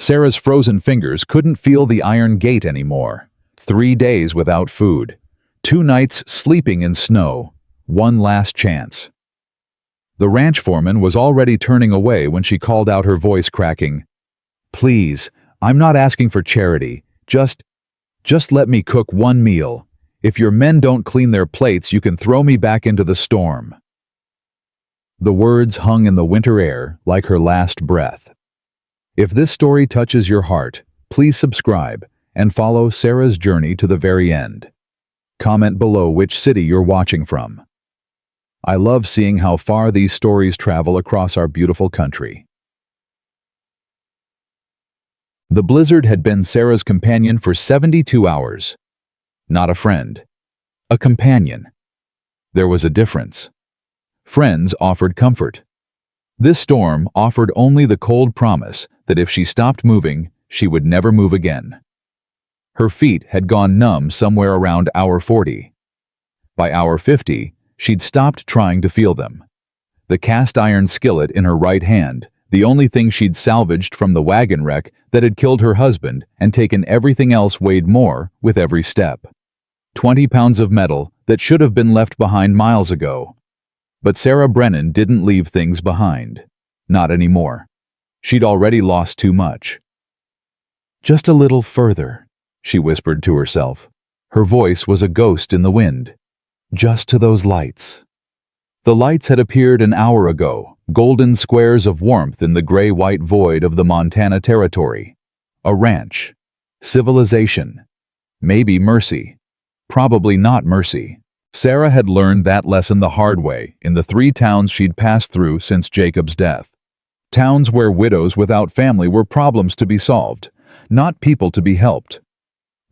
Sarah's frozen fingers couldn't feel the iron gate anymore. 3 days without food. 2 nights sleeping in snow. One last chance. The ranch foreman was already turning away when she called out, her voice cracking. "Please, I'm not asking for charity. Just let me cook one meal. If your men don't clean their plates, you can throw me back into the storm." The words hung in the winter air like her last breath. If this story touches your heart, please subscribe and follow Sarah's journey to the very end. Comment below which city you're watching from. I love seeing how far these stories travel across our beautiful country. The blizzard had been Sarah's companion for 72 hours. Not a friend. A companion. There was a difference. Friends offered comfort. This storm offered only the cold promise that if she stopped moving, she would never move again. Her feet had gone numb somewhere around hour 40. By hour 50, she'd stopped trying to feel them. The cast iron skillet in her right hand, the only thing she'd salvaged from the wagon wreck that had killed her husband and taken everything else, weighed more with every step. 20 pounds of metal that should have been left behind miles ago. But Sarah Brennan didn't leave things behind. Not anymore. She'd already lost too much. "Just a little further," she whispered to herself. Her voice was a ghost in the wind. "Just to those lights." The lights had appeared an hour ago, golden squares of warmth in the gray-white void of the Montana Territory. A ranch. Civilization. Maybe mercy. Probably not mercy. Sarah had learned that lesson the hard way in the 3 towns she'd passed through since Jacob's death. Towns where widows without family were problems to be solved, not people to be helped.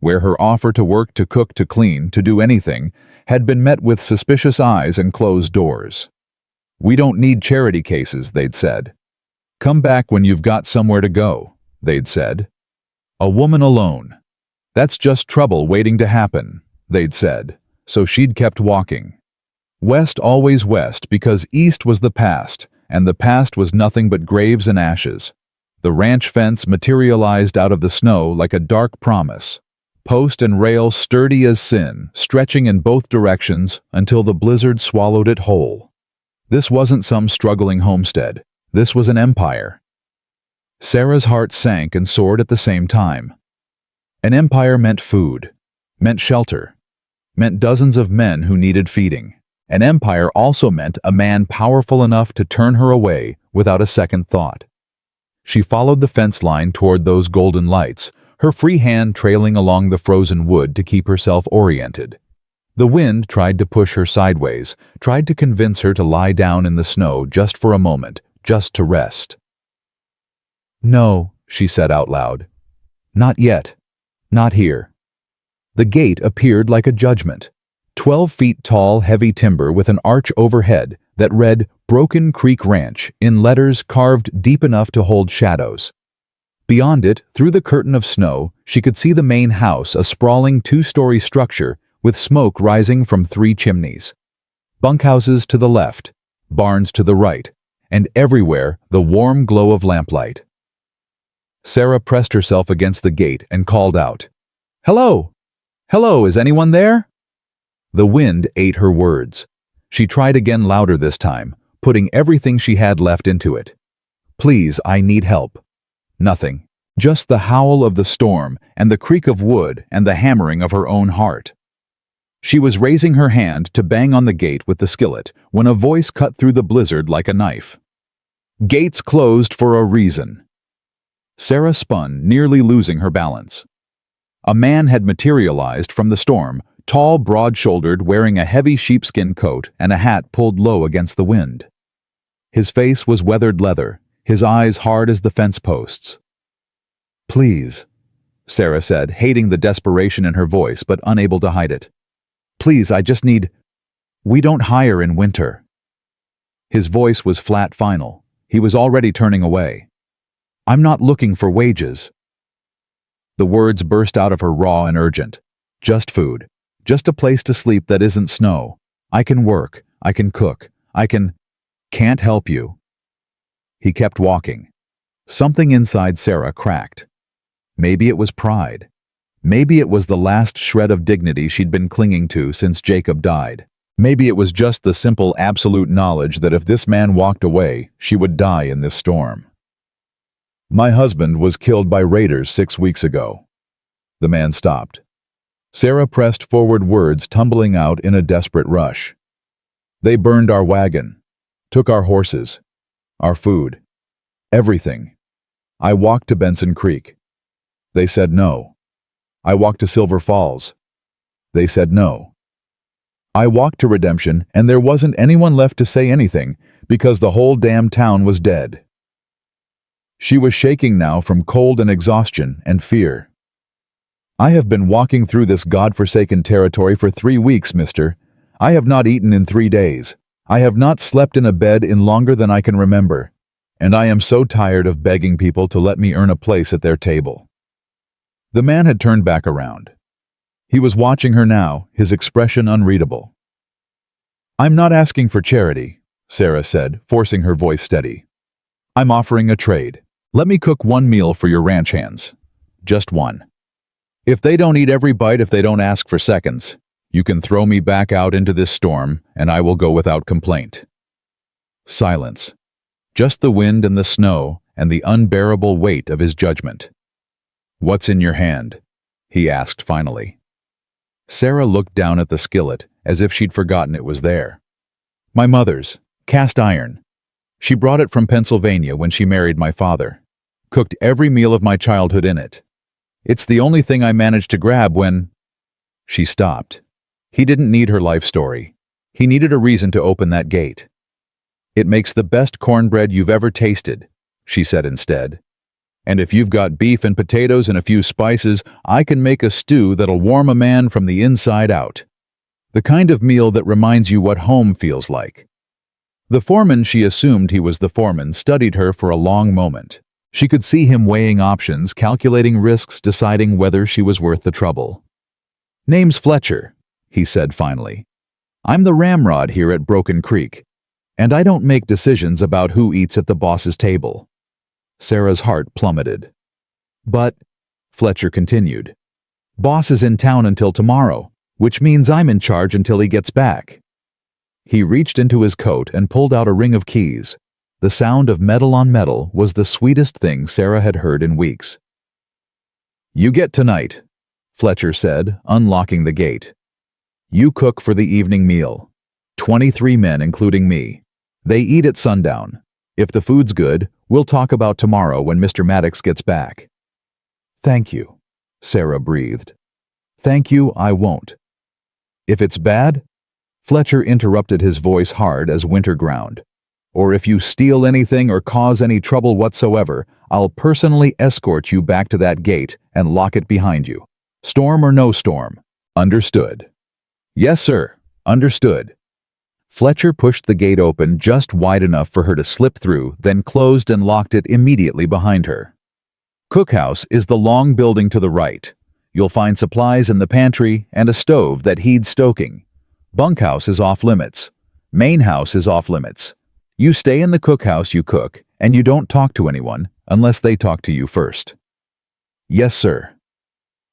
Where her offer to work, to cook, to clean, to do anything, had been met with suspicious eyes and closed doors. "We don't need charity cases," they'd said. "Come back when you've got somewhere to go," they'd said. "A woman alone. That's just trouble waiting to happen," they'd said. So she'd kept walking. West, always west, because east was the past, and the past was nothing but graves and ashes. The ranch fence materialized out of the snow like a dark promise. Post and rail sturdy as sin, stretching in both directions until the blizzard swallowed it whole. This wasn't some struggling homestead. This was an empire. Sarah's heart sank and soared at the same time. An empire meant food, meant shelter, meant dozens of men who needed feeding. An empire also meant a man powerful enough to turn her away without a second thought. She followed the fence line toward those golden lights, her free hand trailing along the frozen wood to keep herself oriented. The wind tried to push her sideways, tried to convince her to lie down in the snow just for a moment, just to rest. "No," she said out loud. "Not yet. Not here." The gate appeared like a judgment. 12 feet tall, heavy timber with an arch overhead that read Broken Creek Ranch in letters carved deep enough to hold shadows. Beyond it, through the curtain of snow, she could see the main house, a sprawling 2-story structure with smoke rising from 3 chimneys. Bunkhouses to the left, barns to the right, and everywhere the warm glow of lamplight. Sarah pressed herself against the gate and called out, "Hello! Hello, is anyone there?" The wind ate her words. She tried again, louder this time, putting everything she had left into it. "Please, I need help." Nothing. Just the howl of the storm and the creak of wood and the hammering of her own heart. She was raising her hand to bang on the gate with the skillet when a voice cut through the blizzard like a knife. "Gates closed for a reason." Sarah spun, nearly losing her balance. A man had materialized from the storm, tall, broad-shouldered, wearing a heavy sheepskin coat and a hat pulled low against the wind. His face was weathered leather, his eyes hard as the fence posts. "Please," Sarah said, hating the desperation in her voice but unable to hide it. "Please, I just need... We don't hire in winter." His voice was flat, final. He was already turning away. "I'm not looking for wages." The words burst out of her raw and urgent. "Just food. Just a place to sleep that isn't snow. I can work. I can cook. I can... Can't help you." He kept walking. Something inside Sarah cracked. Maybe it was pride. Maybe it was the last shred of dignity she'd been clinging to since Jacob died. Maybe it was just the simple absolute knowledge that if this man walked away, she would die in this storm. "My husband was killed by raiders 6 weeks ago." The man stopped. Sarah pressed forward, words tumbling out in a desperate rush. "They burned our wagon, took our horses, our food, everything. I walked to Benson Creek. They said no. I walked to Silver Falls. They said no. I walked to Redemption, and there wasn't anyone left to say anything because the whole damn town was dead." She was shaking now from cold and exhaustion and fear. "I have been walking through this God-forsaken territory for 3 weeks, mister. I have not eaten in 3 days. I have not slept in a bed in longer than I can remember. And I am so tired of begging people to let me earn a place at their table." The man had turned back around. He was watching her now, his expression unreadable. "I'm not asking for charity," Sarah said, forcing her voice steady. "I'm offering a trade. Let me cook 1 meal for your ranch hands. Just 1. If they don't eat every bite, if they don't ask for seconds, you can throw me back out into this storm, and I will go without complaint." Silence. Just the wind and the snow and the unbearable weight of his judgment. "What's in your hand?" he asked finally. Sarah looked down at the skillet as if she'd forgotten it was there. "My mother's, cast iron. She brought it from Pennsylvania when she married my father. Cooked every meal of my childhood in it. It's the only thing I managed to grab when—" She stopped. He didn't need her life story. He needed a reason to open that gate. "It makes the best cornbread you've ever tasted," she said instead. "And if you've got beef and potatoes and a few spices, I can make a stew that'll warm a man from the inside out. The kind of meal that reminds you what home feels like." The foreman, she assumed he was the foreman, studied her for a long moment. She could see him weighing options, calculating risks, deciding whether she was worth the trouble. "Name's Fletcher," he said finally. "I'm the ramrod here at Broken Creek, and I don't make decisions about who eats at the boss's table." Sarah's heart plummeted. "But," Fletcher continued, "boss is in town until tomorrow, which means I'm in charge until he gets back." He reached into his coat and pulled out a ring of keys. The sound of metal on metal was the sweetest thing Sarah had heard in weeks. "You get tonight," Fletcher said, unlocking the gate. "You cook for the evening meal. 23 men, including me. They eat at sundown. If the food's good, we'll talk about tomorrow when Mr. Maddox gets back." "Thank you," Sarah breathed. "Thank you, I won't." "If it's bad?" Fletcher interrupted, his voice hard as winter ground. "Or if you steal anything or cause any trouble whatsoever, I'll personally escort you back to that gate and lock it behind you. Storm or no storm. Understood?" "Yes, sir. Understood." Fletcher pushed the gate open just wide enough for her to slip through, then closed and locked it immediately behind her. "Cookhouse is the long building to the right. You'll find supplies in the pantry and a stove that heeds stoking. Bunkhouse is off limits. Main house is off limits. You stay in the cookhouse, you cook, and you don't talk to anyone unless they talk to you first." "Yes, sir."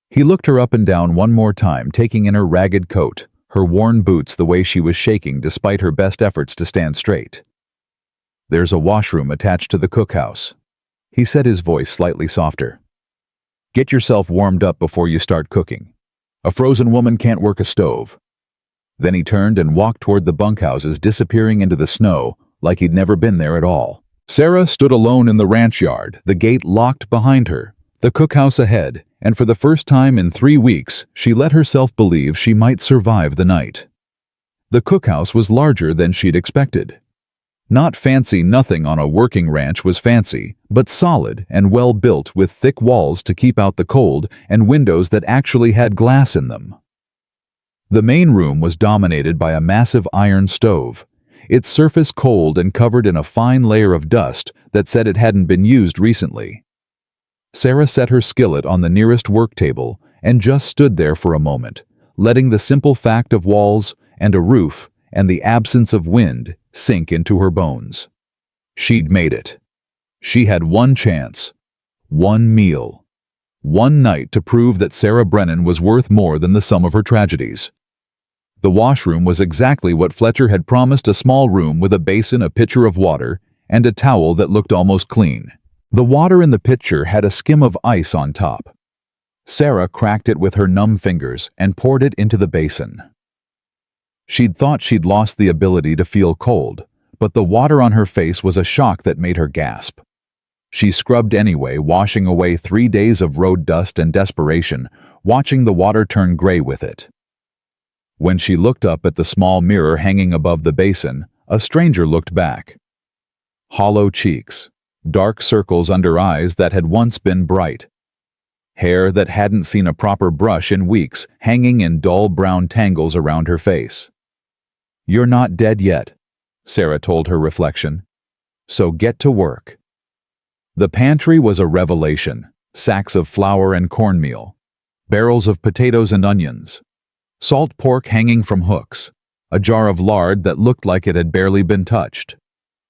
He looked her up and down one more time, taking in her ragged coat, her worn boots, the way she was shaking despite her best efforts to stand straight. "There's a washroom attached to the cookhouse," he said, his voice slightly softer. "Get yourself warmed up before you start cooking. A frozen woman can't work a stove." Then he turned and walked toward the bunkhouses, disappearing into the snow like he'd never been there at all. Sarah stood alone in the ranch yard, the gate locked behind her, the cookhouse ahead, and for the first time in 3 weeks, she let herself believe she might survive the night. The cookhouse was larger than she'd expected. Not fancy, nothing on a working ranch was fancy, but solid and well built, with thick walls to keep out the cold and windows that actually had glass in them. The main room was dominated by a massive iron stove, its surface cold and covered in a fine layer of dust that said it hadn't been used recently. Sarah set her skillet on the nearest work table and just stood there for a moment, letting the simple fact of walls and a roof and the absence of wind sink into her bones. She'd made it. She had one chance, one meal, one night to prove that Sarah Brennan was worth more than the sum of her tragedies. The washroom was exactly what Fletcher had promised, a small room with a basin, a pitcher of water, and a towel that looked almost clean. The water in the pitcher had a skim of ice on top. Sarah cracked it with her numb fingers and poured it into the basin. She'd thought she'd lost the ability to feel cold, but the water on her face was a shock that made her gasp. She scrubbed anyway, washing away 3 days of road dust and desperation, watching the water turn gray with it. When she looked up at the small mirror hanging above the basin, a stranger looked back. Hollow cheeks, dark circles under eyes that had once been bright, hair that hadn't seen a proper brush in weeks hanging in dull brown tangles around her face. "You're not dead yet," Sarah told her reflection. "So get to work." The pantry was a revelation. Sacks of flour and cornmeal, barrels of potatoes and onions, salt pork hanging from hooks, a jar of lard that looked like it had barely been touched,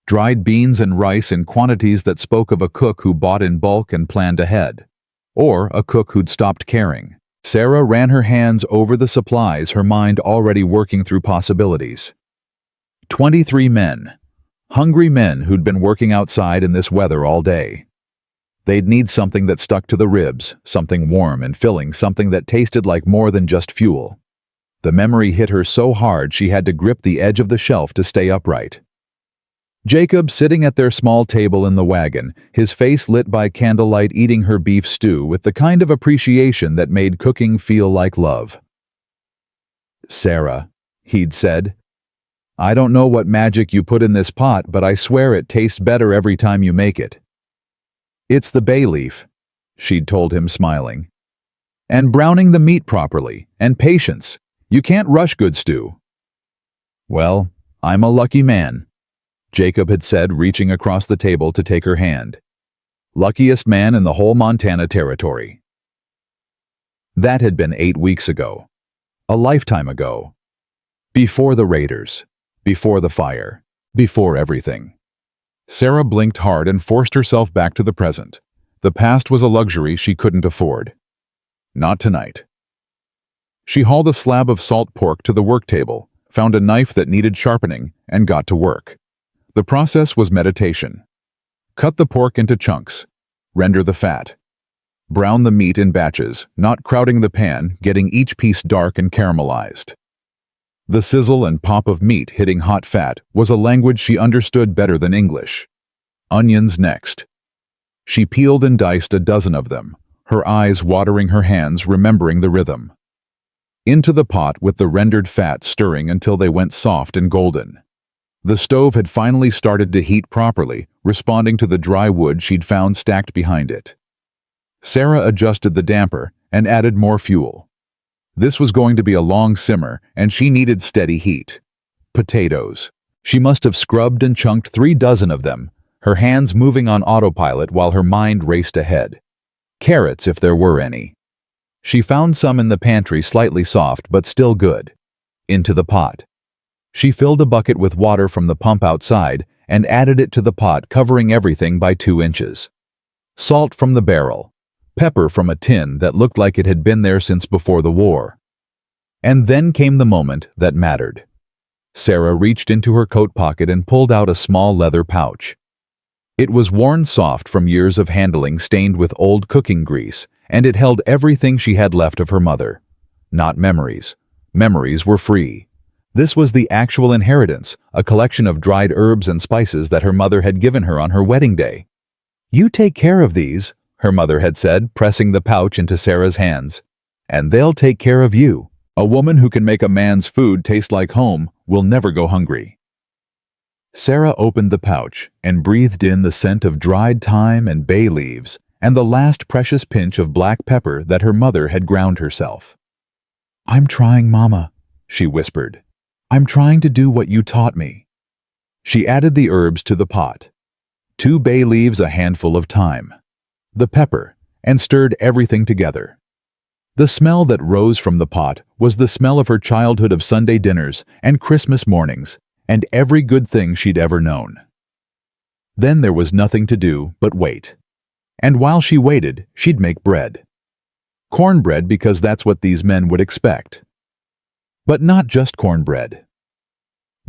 dried beans and rice in quantities that spoke of a cook who bought in bulk and planned ahead, or a cook who'd stopped caring. Sarah ran her hands over the supplies, her mind already working through possibilities. 23 men. Hungry men who'd been working outside in this weather all day. They'd need something that stuck to the ribs, something warm and filling, something that tasted like more than just fuel. The memory hit her so hard she had to grip the edge of the shelf to stay upright. Jacob, sitting at their small table in the wagon, his face lit by candlelight, eating her beef stew with the kind of appreciation that made cooking feel like love. "Sarah," he'd said, "I don't know what magic you put in this pot, but I swear it tastes better every time you make it." "It's the bay leaf," she'd told him, smiling. "And browning the meat properly, and patience. You can't rush good stew." "Well, I'm a lucky man," Jacob had said, reaching across the table to take her hand. "Luckiest man in the whole Montana Territory." That had been 8 weeks ago. A lifetime ago. Before the raiders. Before the fire. Before everything. Sarah blinked hard and forced herself back to the present. The past was a luxury she couldn't afford. Not tonight. She hauled a slab of salt pork to the work table, found a knife that needed sharpening, and got to work. The process was meditation. Cut the pork into chunks. Render the fat. Brown the meat in batches, not crowding the pan, getting each piece dark and caramelized. The sizzle and pop of meat hitting hot fat was a language she understood better than English. Onions next. She peeled and diced a dozen of them, her eyes watering, her hands remembering the rhythm. Into the pot with the rendered fat, stirring until they went soft and golden. The stove had finally started to heat properly, responding to the dry wood she'd found stacked behind it. Sarah adjusted the damper and added more fuel. This was going to be a long simmer, and she needed steady heat. Potatoes. She must have scrubbed and chunked 3 dozen of them, her hands moving on autopilot while her mind raced ahead. Carrots, if there were any. She found some in the pantry, slightly soft but still good. Into the pot. She filled a bucket with water from the pump outside and added it to the pot, covering everything by 2 inches. Salt from the barrel. Pepper from a tin that looked like it had been there since before the war. And then came the moment that mattered. Sarah reached into her coat pocket and pulled out a small leather pouch. It was worn soft from years of handling, stained with old cooking grease, and it held everything she had left of her mother. Not memories. Memories were free. This was the actual inheritance, a collection of dried herbs and spices that her mother had given her on her wedding day. "You take care of these," her mother had said, pressing the pouch into Sarah's hands, "and they'll take care of you. A woman who can make a man's food taste like home will never go hungry." Sarah opened the pouch and breathed in the scent of dried thyme and bay leaves and the last precious pinch of black pepper that her mother had ground herself. "I'm trying, Mama," she whispered. "I'm trying to do what you taught me." She added the herbs to the pot. 2 bay leaves, a handful of thyme, the pepper, and stirred everything together. The smell that rose from the pot was the smell of her childhood, of Sunday dinners and Christmas mornings, and every good thing she'd ever known. Then there was nothing to do but wait. And while she waited, she'd make bread. Cornbread because that's what these men would expect. But not just cornbread.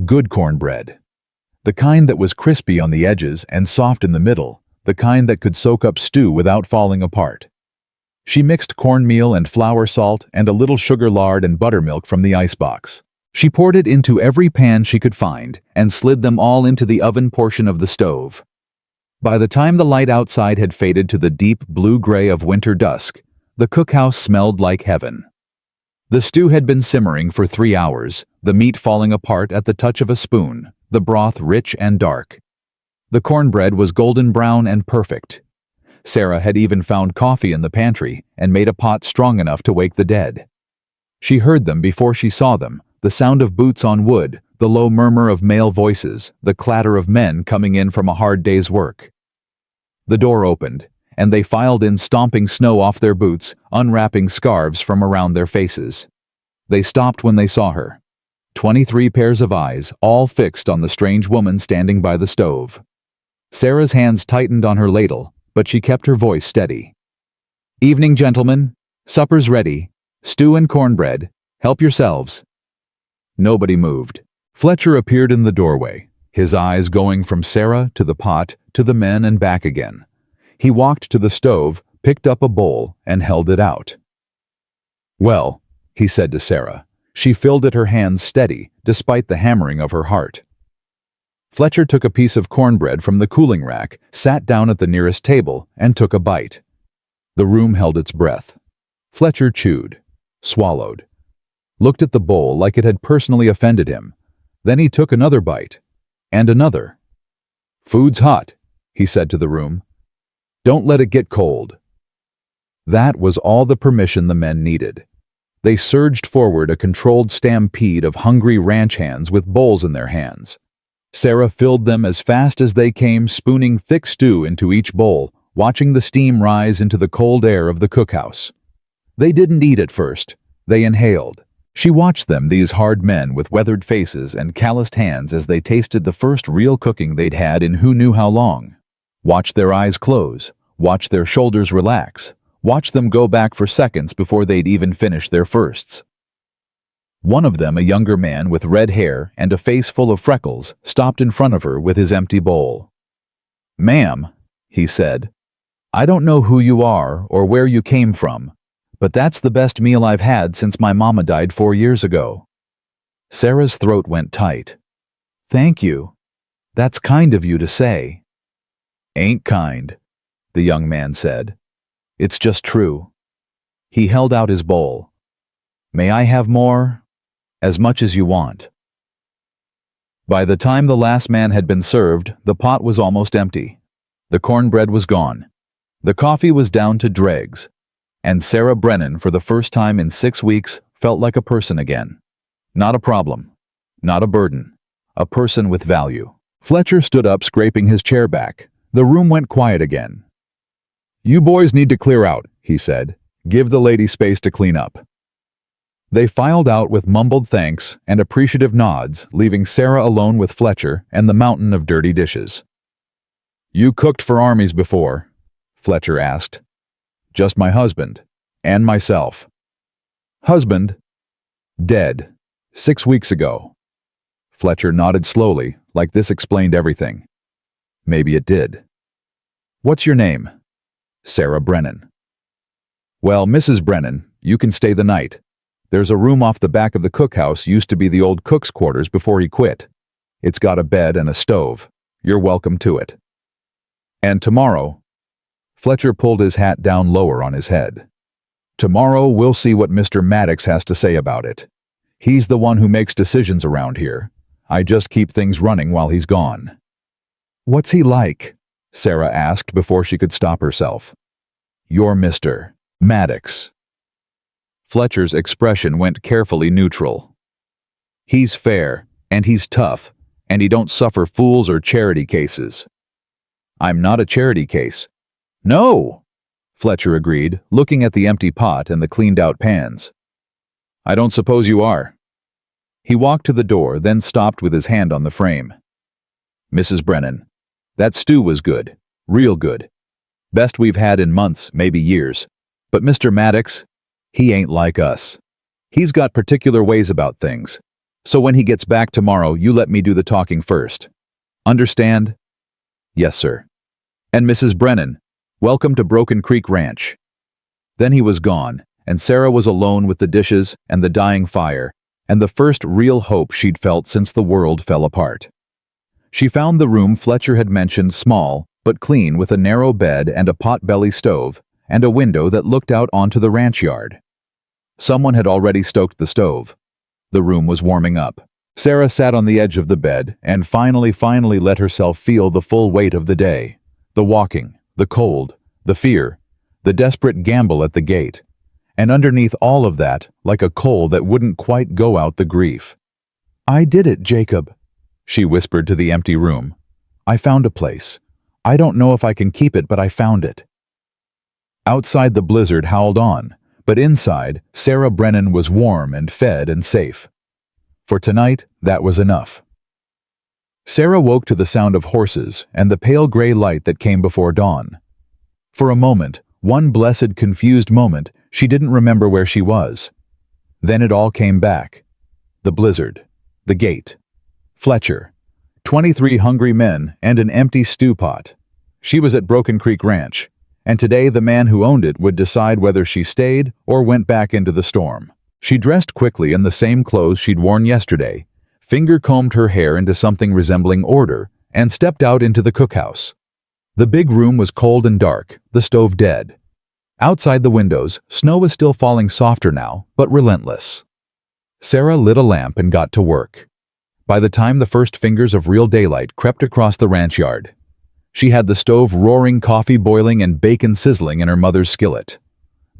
Good cornbread. The kind that was crispy on the edges and soft in the middle, the kind that could soak up stew without falling apart. She mixed cornmeal and flour salt and a little sugar lard and buttermilk from the icebox. She poured it into every pan she could find and slid them all into the oven portion of the stove. By the time the light outside had faded to the deep blue-gray of winter dusk, the cookhouse smelled like heaven. The stew had been simmering for 3 hours, the meat falling apart at the touch of a spoon, the broth rich and dark. The cornbread was golden brown and perfect. Sarah had even found coffee in the pantry and made a pot strong enough to wake the dead. She heard them before she saw them, the sound of boots on wood, the low murmur of male voices, the clatter of men coming in from a hard day's work. The door opened, and they filed in, stomping snow off their boots, unwrapping scarves from around their faces. They stopped when they saw her. 23 pairs of eyes, all fixed on the strange woman standing by the stove. Sarah's hands tightened on her ladle, but she kept her voice steady. "Evening, gentlemen. Supper's ready. Stew and cornbread. Help yourselves." Nobody moved. Fletcher appeared in the doorway, his eyes going from Sarah to the pot to the men and back again. He walked to the stove, picked up a bowl, and held it out. "Well," he said to Sarah. She filled it, her hands steady, despite the hammering of her heart. Fletcher took a piece of cornbread from the cooling rack, sat down at the nearest table, and took a bite. The room held its breath. Fletcher chewed, swallowed, looked at the bowl like it had personally offended him. Then he took another bite, and another. "Food's hot," he said to the room. "Don't let it get cold." That was all the permission the men needed. They surged forward, a controlled stampede of hungry ranch hands with bowls in their hands. Sarah filled them as fast as they came, spooning thick stew into each bowl, watching the steam rise into the cold air of the cookhouse. They didn't eat at first. They inhaled. She watched them, these hard men with weathered faces and calloused hands, as they tasted the first real cooking they'd had in who knew how long. Watched their eyes close, watched their shoulders relax, watched them go back for seconds before they'd even finished their firsts. One of them, a younger man with red hair and a face full of freckles, stopped in front of her with his empty bowl. "Ma'am," he said, "I don't know who you are or where you came from, but that's the best meal I've had since my mama died 4 years ago." Sarah's throat went tight. "Thank you. That's kind of you to say." "Ain't kind," the young man said. "It's just true." He held out his bowl. "May I have more? As much as you want." By the time the last man had been served, the pot was almost empty. The cornbread was gone. The coffee was down to dregs. And Sarah Brennan, for the first time in 6 weeks, felt like a person again. Not a problem. Not a burden. A person with value. Fletcher stood up, scraping his chair back. The room went quiet again. "You boys need to clear out," he said. "Give the lady space to clean up." They filed out with mumbled thanks and appreciative nods, leaving Sarah alone with Fletcher and the mountain of dirty dishes. "You cooked for armies before?" Fletcher asked. "Just my husband. And myself." "Husband?" "Dead. 6 weeks ago." Fletcher nodded slowly, like this explained everything. Maybe it did. "What's your name?" "Sarah Brennan." "Well, Mrs. Brennan, you can stay the night. There's a room off the back of the cookhouse, used to be the old cook's quarters before he quit. It's got a bed and a stove. You're welcome to it. And tomorrow," Fletcher pulled his hat down lower on his head, "tomorrow we'll see what Mr. Maddox has to say about it. He's the one who makes decisions around here. I just keep things running while he's gone." "What's he like?" Sarah asked before she could stop herself. "You're Mr. Maddox." Fletcher's expression went carefully neutral. "He's fair, and he's tough, and he don't suffer fools or charity cases." "I'm not a charity case." "No," Fletcher agreed, looking at the empty pot and the cleaned-out pans. "I don't suppose you are." He walked to the door, then stopped with his hand on the frame. "Mrs. Brennan, That stew was good. Real good. Best we've had in months, maybe years. But Mr. Maddox, he ain't like us. He's got particular ways about things. So when he gets back tomorrow, you let me do the talking first. Understand? Yes, sir. And Mrs. Brennan, welcome to Broken Creek Ranch. Then he was gone, and Sarah was alone with the dishes and the dying fire, and the first real hope she'd felt since the world fell apart. She found the room Fletcher had mentioned small, but clean, with a narrow bed and a pot-belly stove, and a window that looked out onto the ranch yard. Someone had already stoked the stove. The room was warming up. Sarah sat on the edge of the bed and finally let herself feel the full weight of the day. The walking, the cold, the fear, the desperate gamble at the gate. And underneath all of that, like a coal that wouldn't quite go out, the grief. "I did it, Jacob," she whispered to the empty room. "I found a place. I don't know if I can keep it, but I found it." Outside, the blizzard howled on, but inside, Sarah Brennan was warm and fed and safe. For tonight, that was enough. Sarah woke to the sound of horses and the pale gray light that came before dawn. For a moment, one blessed confused moment, she didn't remember where she was. Then it all came back. The blizzard, the gate, Fletcher, 23 hungry men, and an empty stew pot. She was at Broken Creek Ranch, and today the man who owned it would decide whether she stayed or went back into the storm. She dressed quickly in the same clothes she'd worn yesterday, finger-combed her hair into something resembling order, and stepped out into the cookhouse. The big room was cold and dark, the stove dead. Outside the windows, snow was still falling softer now, but relentless. Sarah lit a lamp and got to work. By the time the first fingers of real daylight crept across the ranch yard, she had the stove roaring, coffee boiling, and bacon sizzling in her mother's skillet.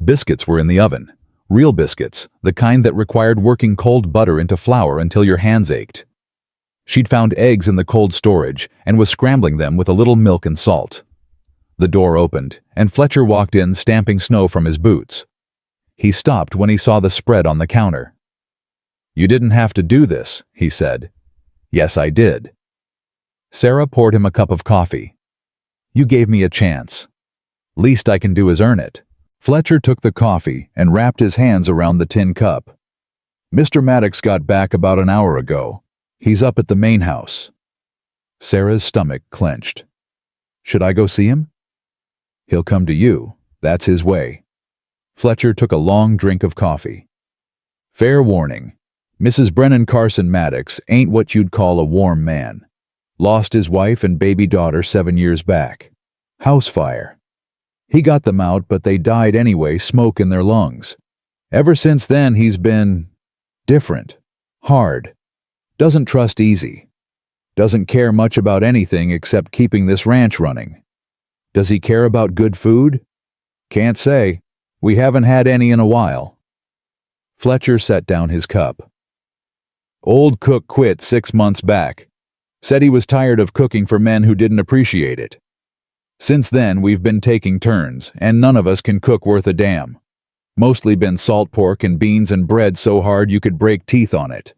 Biscuits were in the oven. Real biscuits, the kind that required working cold butter into flour until your hands ached. She'd found eggs in the cold storage and was scrambling them with a little milk and salt. The door opened, and Fletcher walked in, stamping snow from his boots. He stopped when he saw the spread on the counter. "You didn't have to do this," he said. "Yes, I did." Sarah poured him a cup of coffee. "You gave me a chance. Least I can do is earn it." Fletcher took the coffee and wrapped his hands around the tin cup. "Mr. Maddox got back about an hour ago. He's up at the main house." Sarah's stomach clenched. "Should I go see him?" "He'll come to you. That's his way." Fletcher took a long drink of coffee. "Fair warning. Mrs. Brennan Carson Maddox ain't what you'd call a warm man. Lost his wife and baby daughter 7 years back. House fire. He got them out, but they died anyway, smoke in their lungs. Ever since then, he's been different, hard, doesn't trust easy, doesn't care much about anything except keeping this ranch running. Does he care about good food? Can't say. We haven't had any in a while." Fletcher set down his cup. "Old cook quit 6 months back. Said he was tired of cooking for men who didn't appreciate it. Since then, we've been taking turns, and none of us can cook worth a damn. Mostly been salt pork and beans and bread so hard you could break teeth on it."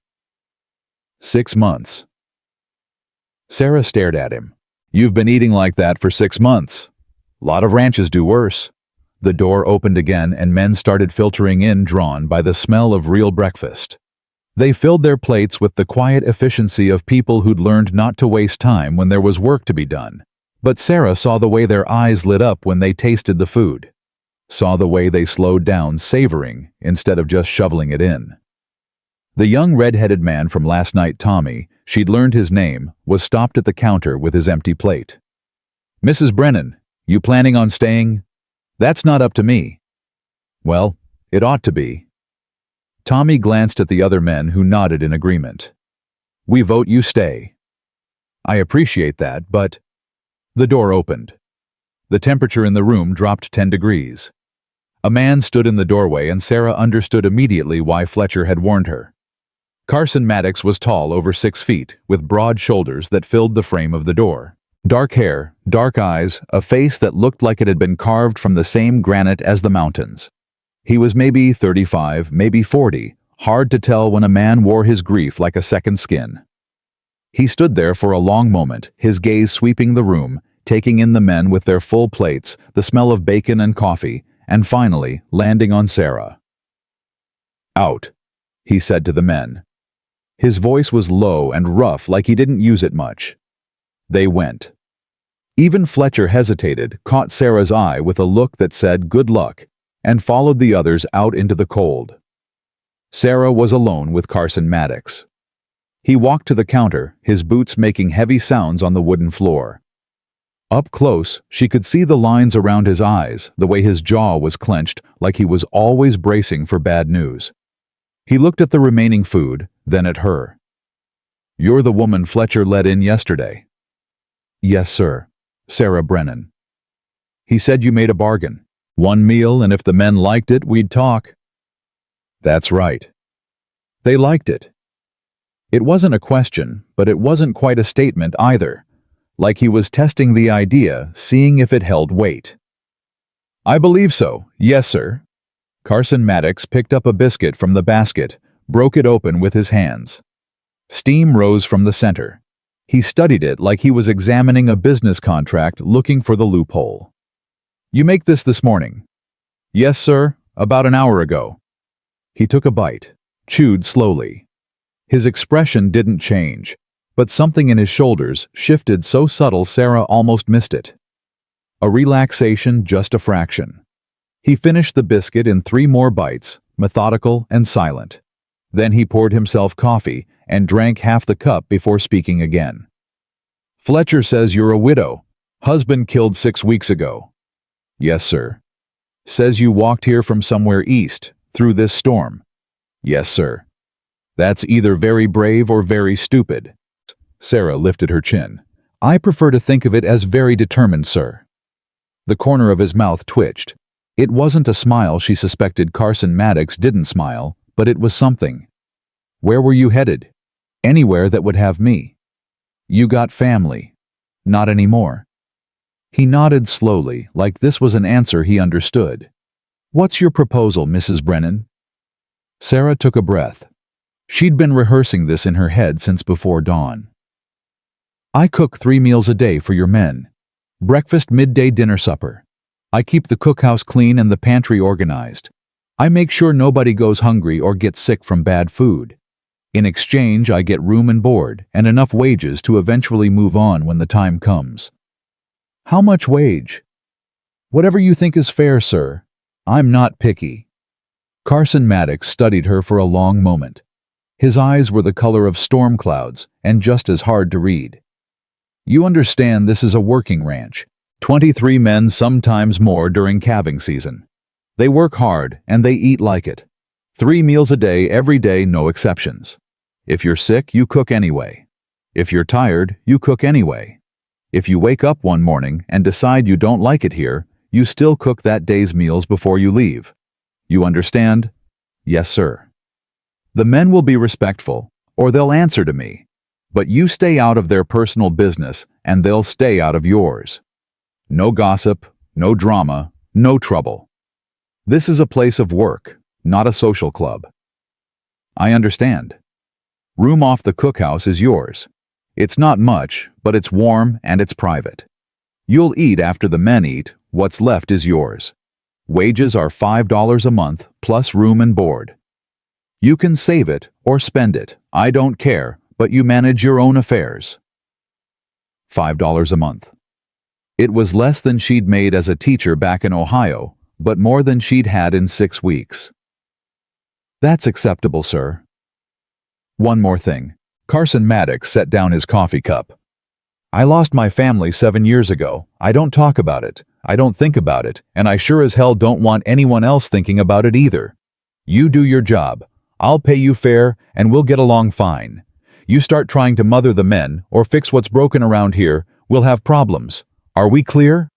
6 months. Sarah stared at him. "You've been eating like that for 6 months. Lot of ranches do worse." The door opened again and men started filtering in, drawn by the smell of real breakfast. They filled their plates with the quiet efficiency of people who'd learned not to waste time when there was work to be done. But Sarah saw the way their eyes lit up when they tasted the food. Saw the way they slowed down, savoring, instead of just shoveling it in. The young red-headed man from last night, Tommy, she'd learned his name, was stopped at the counter with his empty plate. "Mrs. Brennan, you planning on staying?" "That's not up to me." "Well, it ought to be." Tommy glanced at the other men who nodded in agreement. "We vote you stay." "I appreciate that, but—" The door opened. The temperature in the room dropped 10 degrees. A man stood in the doorway, and Sarah understood immediately why Fletcher had warned her. Carson Maddox was tall, over 6 feet, with broad shoulders that filled the frame of the door. Dark hair, dark eyes, a face that looked like it had been carved from the same granite as the mountains. He was maybe 35, maybe 40, hard to tell when a man wore his grief like a second skin. He stood there for a long moment, his gaze sweeping the room, taking in the men with their full plates, the smell of bacon and coffee, and finally landing on Sarah. "Out," he said to the men. His voice was low and rough, like he didn't use it much. They went. Even Fletcher hesitated, caught Sarah's eye with a look that said good luck, and followed the others out into the cold. Sarah was alone with Carson Maddox. He walked to the counter, his boots making heavy sounds on the wooden floor. Up close, she could see the lines around his eyes, the way his jaw was clenched, like he was always bracing for bad news. He looked at the remaining food, then at her. "You're the woman Fletcher let in yesterday." "Yes, sir. Sarah Brennan." "He said you made a bargain. One meal, and if the men liked it, we'd talk." "That's right." They liked it. It wasn't a question, but it wasn't quite a statement either, like he was testing the idea, seeing if it held weight. "I believe so. Yes, sir." Carson Maddox picked up a biscuit from the basket, broke it open with his hands. Steam rose from the center. He studied it like he was examining a business contract, looking for the loophole. "You make this morning?" "Yes, sir. About an hour ago." He took a bite, chewed slowly. His expression didn't change, but something in his shoulders shifted so subtle Sarah almost missed it. A relaxation, just a fraction. He finished the biscuit in 3 more bites, methodical and silent. Then he poured himself coffee and drank half the cup before speaking again. "Fletcher says you're a widow. Husband killed 6 weeks ago." "Yes, sir." "Says you walked here from somewhere east, through this storm." "Yes, sir." "That's either very brave or very stupid." Sarah lifted her chin. "I prefer to think of it as very determined, sir." The corner of his mouth twitched. It wasn't a smile she suspected Carson Maddox didn't smile, but it was something. "Where were you headed?" "Anywhere that would have me." "You got family." "Not anymore." He nodded slowly, like this was an answer he understood. "What's your proposal, Mrs. Brennan?" Sarah took a breath. She'd been rehearsing this in her head since before dawn. "I cook 3 meals a day for your men. Breakfast, midday, dinner, supper. I keep the cookhouse clean and the pantry organized. I make sure nobody goes hungry or gets sick from bad food. In exchange, I get room and board and enough wages to eventually move on when the time comes." "How much wage?" "Whatever you think is fair, sir. I'm not picky." Carson Maddox studied her for a long moment. His eyes were the color of storm clouds and just as hard to read. "You understand this is a working ranch. 23 men, sometimes more during calving season. They work hard and they eat like it. 3 meals a day, every day, no exceptions. If you're sick, you cook anyway. If you're tired, you cook anyway. If you wake up one morning and decide you don't like it here, you still cook that day's meals before you leave. You understand?" "Yes, sir." "The men will be respectful, or they'll answer to me. But you stay out of their personal business, and they'll stay out of yours. No gossip, no drama, no trouble. This is a place of work, not a social club." "I understand." "Room off the cookhouse is yours. It's not much, but it's warm and it's private. You'll eat after the men eat, what's left is yours. Wages are $5 a month, plus room and board. You can save it or spend it, I don't care, but you manage your own affairs." $5 a month. It was less than she'd made as a teacher back in Ohio, but more than she'd had in 6 weeks. "That's acceptable, sir." "One more thing." Carson Maddox set down his coffee cup. "I lost my family 7 years ago. I don't talk about it. I don't think about it, and I sure as hell don't want anyone else thinking about it either. You do your job. I'll pay you fair, and we'll get along fine. You start trying to mother the men or fix what's broken around here, we'll have problems. Are we clear?"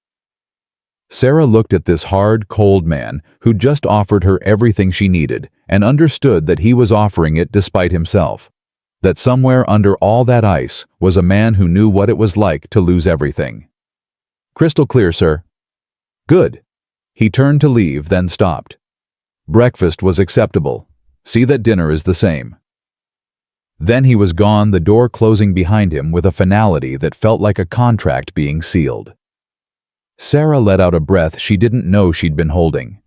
Sarah looked at this hard, cold man who just offered her everything she needed and understood that he was offering it despite himself. That somewhere under all that ice was a man who knew what it was like to lose everything. "Crystal clear, sir." "Good." He turned to leave, then stopped. "Breakfast was acceptable. See that dinner is the same." Then he was gone, the door closing behind him with a finality that felt like a contract being sealed. Sarah let out a breath she didn't know she'd been holding.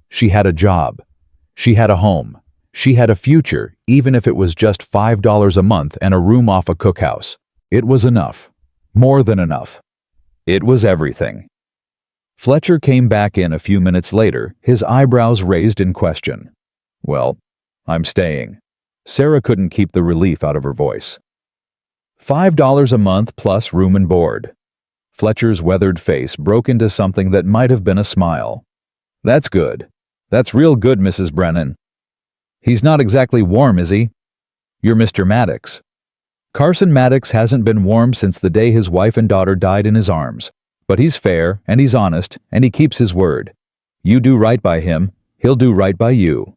She had a job. She had a home. She had a future, even if it was just $5 a month and a room off a cookhouse. It was enough. More than enough. It was everything. Fletcher came back in a few minutes later, his eyebrows raised in question. "Well, I'm staying." Sarah couldn't keep the relief out of her voice. $5 a month plus room and board. Fletcher's weathered face broke into something that might have been a smile. "That's good. That's real good, Mrs. Brennan. He's not exactly warm, is he? You're Mr. Maddox." Carson Maddox hasn't been warm since the day his wife and daughter died in his arms. But he's fair, and he's honest, and he keeps his word. You do right by him, he'll do right by you.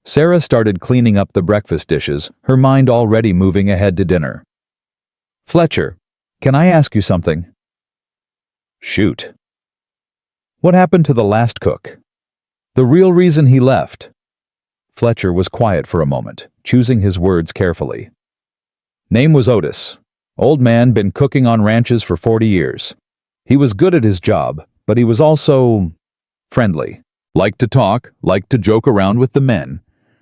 Sarah started cleaning up the breakfast dishes, her mind already moving ahead to dinner. "Fletcher, can I ask you something?" "Shoot." "What happened to the last cook? The real reason he left?" Fletcher was quiet for a moment, choosing his words carefully. "Name was Otis. Old man, been cooking on ranches for 40 years. He was good at his job, but he was also friendly. Liked to talk, liked to joke around with the men.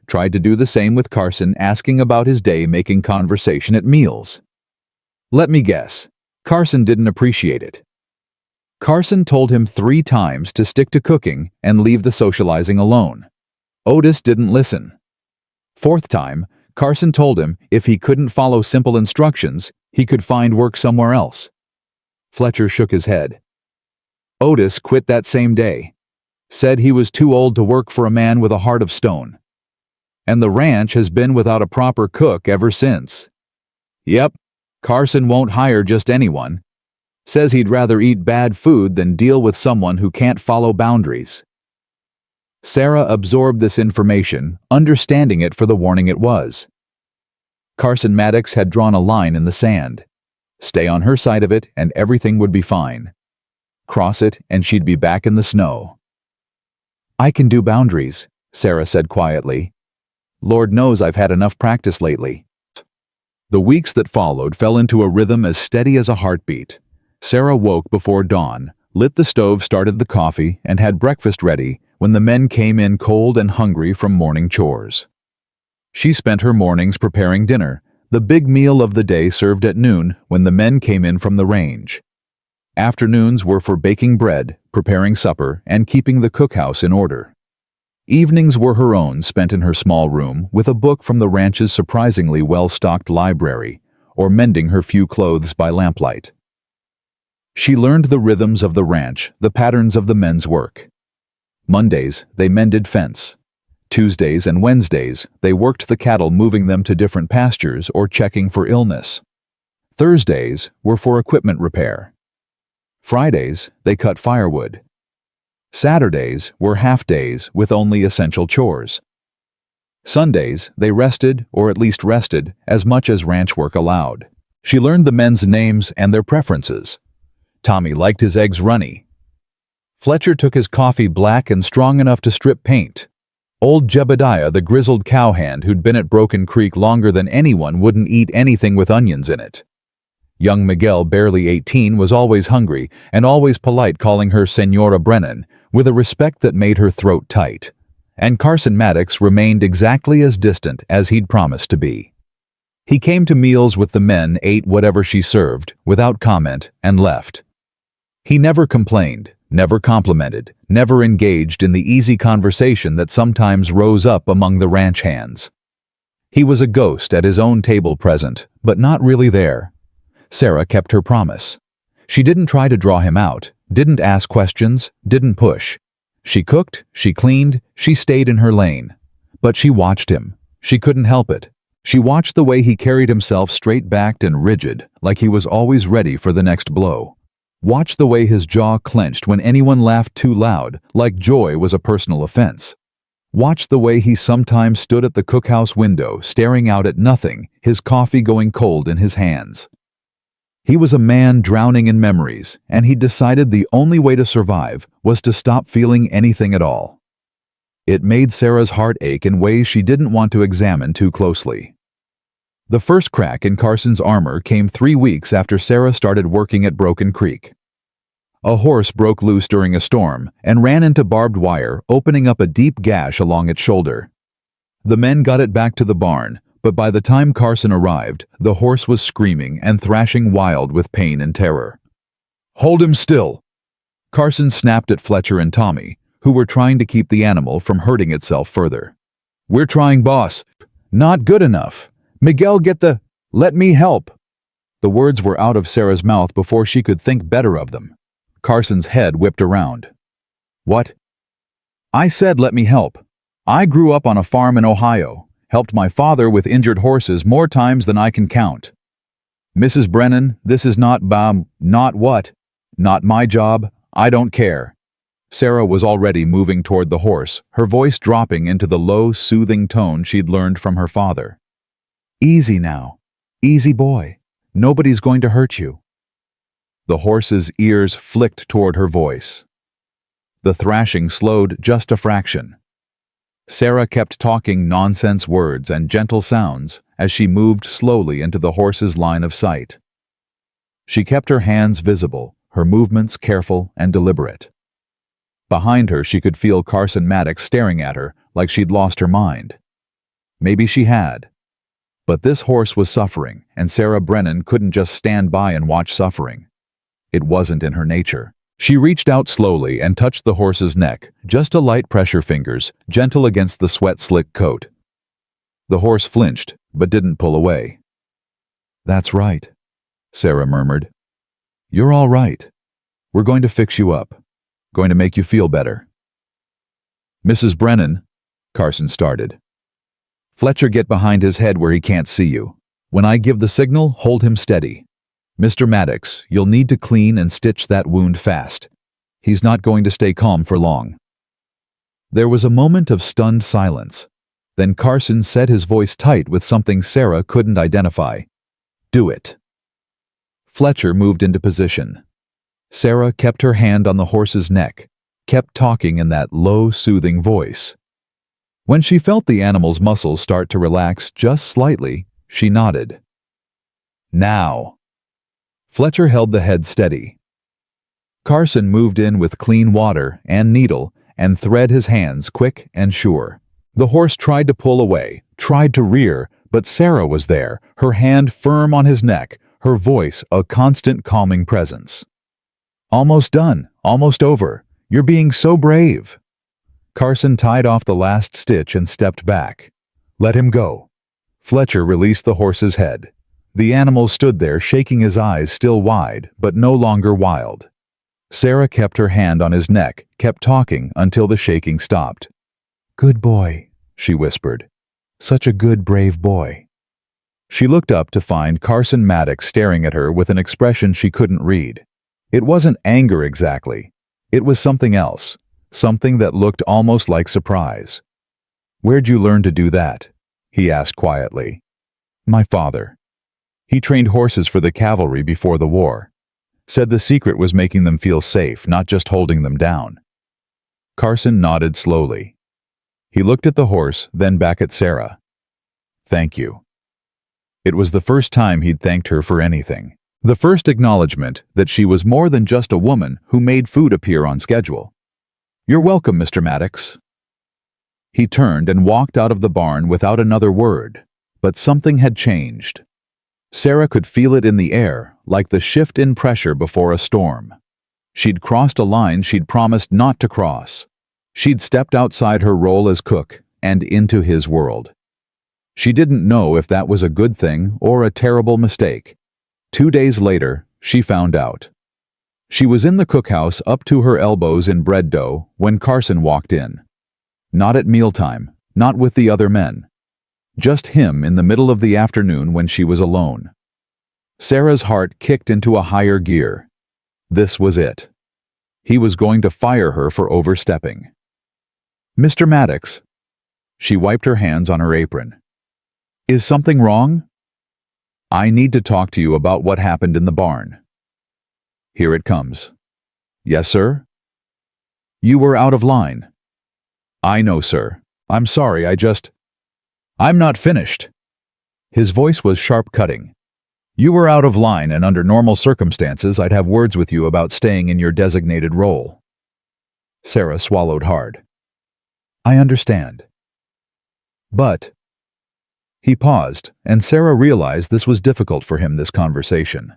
Tried to do the same with Carson, asking about his day, making conversation at meals. Let me guess, Carson didn't appreciate it. Carson told him 3 times to stick to cooking and leave the socializing alone. Otis didn't listen. 4th time, Carson told him if he couldn't follow simple instructions, he could find work somewhere else. Fletcher shook his head. Otis quit that same day. Said he was too old to work for a man with a heart of stone. And the ranch has been without a proper cook ever since. Yep, Carson won't hire just anyone. Says he'd rather eat bad food than deal with someone who can't follow boundaries. Sarah absorbed this information, understanding it for the warning it was. Carson Maddox had drawn a line in the sand. Stay on her side of it and everything would be fine. Cross it and she'd be back in the snow. "I can do boundaries," Sarah said quietly. "Lord knows I've had enough practice lately." The weeks that followed fell into a rhythm as steady as a heartbeat. Sarah woke before dawn, lit the stove, started the coffee, and had breakfast ready when the men came in cold and hungry from morning chores. She spent her mornings preparing dinner, the big meal of the day served at noon when the men came in from the range. Afternoons were for baking bread, preparing supper, and keeping the cookhouse in order. Evenings were her own, spent in her small room with a book from the ranch's surprisingly well-stocked library, or mending her few clothes by lamplight. She learned the rhythms of the ranch, the patterns of the men's work. Mondays, they mended fence. Tuesdays and Wednesdays, they worked the cattle, moving them to different pastures or checking for illness. Thursdays were for equipment repair. Fridays, they cut firewood. Saturdays were half days with only essential chores. Sundays, they rested, or at least rested, as much as ranch work allowed. She learned the men's names and their preferences. Tommy liked his eggs runny. Fletcher took his coffee black and strong enough to strip paint. Old Jebediah, the grizzled cowhand who'd been at Broken Creek longer than anyone, wouldn't eat anything with onions in it. Young Miguel, barely 18, was always hungry and always polite, calling her Senora Brennan, with a respect that made her throat tight. And Carson Maddox remained exactly as distant as he'd promised to be. He came to meals with the men, ate whatever she served, without comment, and left. He never complained, never complimented, never engaged in the easy conversation that sometimes rose up among the ranch hands. He was a ghost at his own table, present, but not really there. Sarah kept her promise. She didn't try to draw him out, didn't ask questions, didn't push. She cooked, she cleaned, she stayed in her lane. But she watched him. She couldn't help it. She watched the way he carried himself, straight-backed and rigid, like he was always ready for the next blow. Watched the way his jaw clenched when anyone laughed too loud, like joy was a personal offense. Watched the way he sometimes stood at the cookhouse window, staring out at nothing, his coffee going cold in his hands. He was a man drowning in memories, and he'd decided the only way to survive was to stop feeling anything at all. It made Sarah's heart ache in ways she didn't want to examine too closely. The first crack in Carson's armor came 3 weeks after Sarah started working at Broken Creek. A horse broke loose during a storm and ran into barbed wire, opening up a deep gash along its shoulder. The men got it back to the barn, but by the time Carson arrived, the horse was screaming and thrashing wild with pain and terror. "Hold him still!" Carson snapped at Fletcher and Tommy, who were trying to keep the animal from hurting itself further. "We're trying, boss." "Not good enough. Miguel, get the... Let me help." The words were out of Sarah's mouth before she could think better of them. Carson's head whipped around. "What?" "I said let me help. I grew up on a farm in Ohio, helped my father with injured horses more times than I can count. Mrs. Brennan, this is not not what? Not my job. I don't care." Sarah was already moving toward the horse, her voice dropping into the low, soothing tone she'd learned from her father. "Easy now. Easy, boy. Nobody's going to hurt you." The horse's ears flicked toward her voice. The thrashing slowed just a fraction. Sarah kept talking nonsense words and gentle sounds as she moved slowly into the horse's line of sight. She kept her hands visible, her movements careful and deliberate. Behind her, she could feel Carson Maddox staring at her like she'd lost her mind. Maybe she had. But this horse was suffering, and Sarah Brennan couldn't just stand by and watch suffering. It wasn't in her nature. She reached out slowly and touched the horse's neck, just a light pressure fingers, gentle against the sweat-slick coat. The horse flinched, but didn't pull away. "That's right," Sarah murmured. "You're all right. We're going to fix you up. Going to make you feel better." "Mrs. Brennan," Carson started. "Fletcher, get behind his head where he can't see you. When I give the signal, hold him steady. Mr. Maddox, you'll need to clean and stitch that wound fast. He's not going to stay calm for long." There was a moment of stunned silence. Then Carson set his voice tight with something Sarah couldn't identify. "Do it." Fletcher moved into position. Sarah kept her hand on the horse's neck, kept talking in that low, soothing voice. When she felt the animal's muscles start to relax just slightly, she nodded. "Now." Fletcher held the head steady. Carson moved in with clean water and needle and thread his hands quick and sure. The horse tried to pull away, tried to rear, but Sarah was there, her hand firm on his neck, her voice a constant calming presence. "Almost done, almost over. You're being so brave." Carson tied off the last stitch and stepped back. "Let him go." Fletcher released the horse's head. The animal stood there, shaking his eyes still wide, but no longer wild. Sarah kept her hand on his neck, kept talking until the shaking stopped. "Good boy," she whispered. "Such a good, brave boy." She looked up to find Carson Maddox staring at her with an expression she couldn't read. It wasn't anger exactly. It was something else, something that looked almost like surprise. "Where'd you learn to do that?" he asked quietly. "My father. He trained horses for the cavalry before the war. Said the secret was making them feel safe, not just holding them down." Carson nodded slowly. He looked at the horse, then back at Sarah. "Thank you." It was the first time he'd thanked her for anything. The first acknowledgement that she was more than just a woman who made food appear on schedule. "You're welcome, Mr. Maddox." He turned and walked out of the barn without another word, but something had changed. Sarah could feel it in the air, like the shift in pressure before a storm. She'd crossed a line she'd promised not to cross. She'd stepped outside her role as cook and into his world. She didn't know if that was a good thing or a terrible mistake. 2 days later, she found out. She was in the cookhouse up to her elbows in bread dough when Carson walked in. Not at mealtime, not with the other men. Just him in the middle of the afternoon when she was alone. Sarah's heart kicked into a higher gear. This was it. He was going to fire her for overstepping. "Mr. Maddox." She wiped her hands on her apron. "Is something wrong?" "I need to talk to you about what happened in the barn." "Here it comes." "Yes, sir?" "You were out of line." "I know, sir. I'm sorry, I'm not finished." His voice was sharp-cutting. "You were out of line, and under normal circumstances I'd have words with you about staying in your designated role." Sarah swallowed hard. "I understand. But—" He paused, and Sarah realized this was difficult for him, this conversation.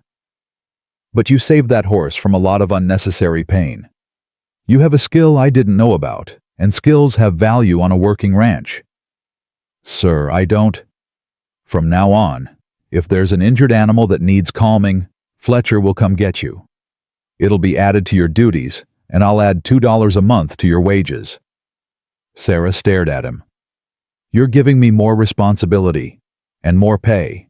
"But you saved that horse from a lot of unnecessary pain. You have a skill I didn't know about, and skills have value on a working ranch." "Sir, I don't—" "From now on, if there's an injured animal that needs calming, Fletcher will come get you. It'll be added to your duties, and I'll add $2 a month to your wages." Sarah stared at him. "You're giving me more responsibility, and more pay."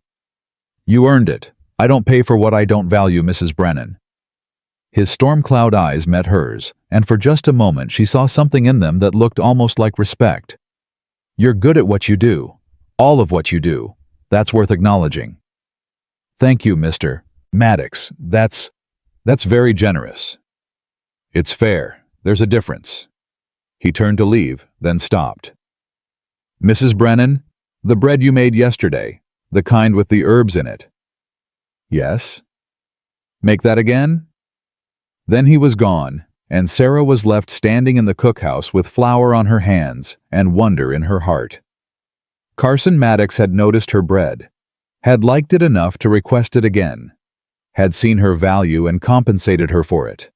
"You earned it. I don't pay for what I don't value, Mrs. Brennan." His storm-cloud eyes met hers, and for just a moment she saw something in them that looked almost like respect. "You're good at what you do. All of what you do. That's worth acknowledging." "Thank you, Mr. Maddox. That's very generous." "It's fair. There's a difference." He turned to leave, then stopped. "Mrs. Brennan, the bread you made yesterday, the kind with the herbs in it." "Yes." "Make that again?" Then he was gone, and Sarah was left standing in the cookhouse with flour on her hands and wonder in her heart. Carson Maddox had noticed her bread, had liked it enough to request it again, had seen her value and compensated her for it.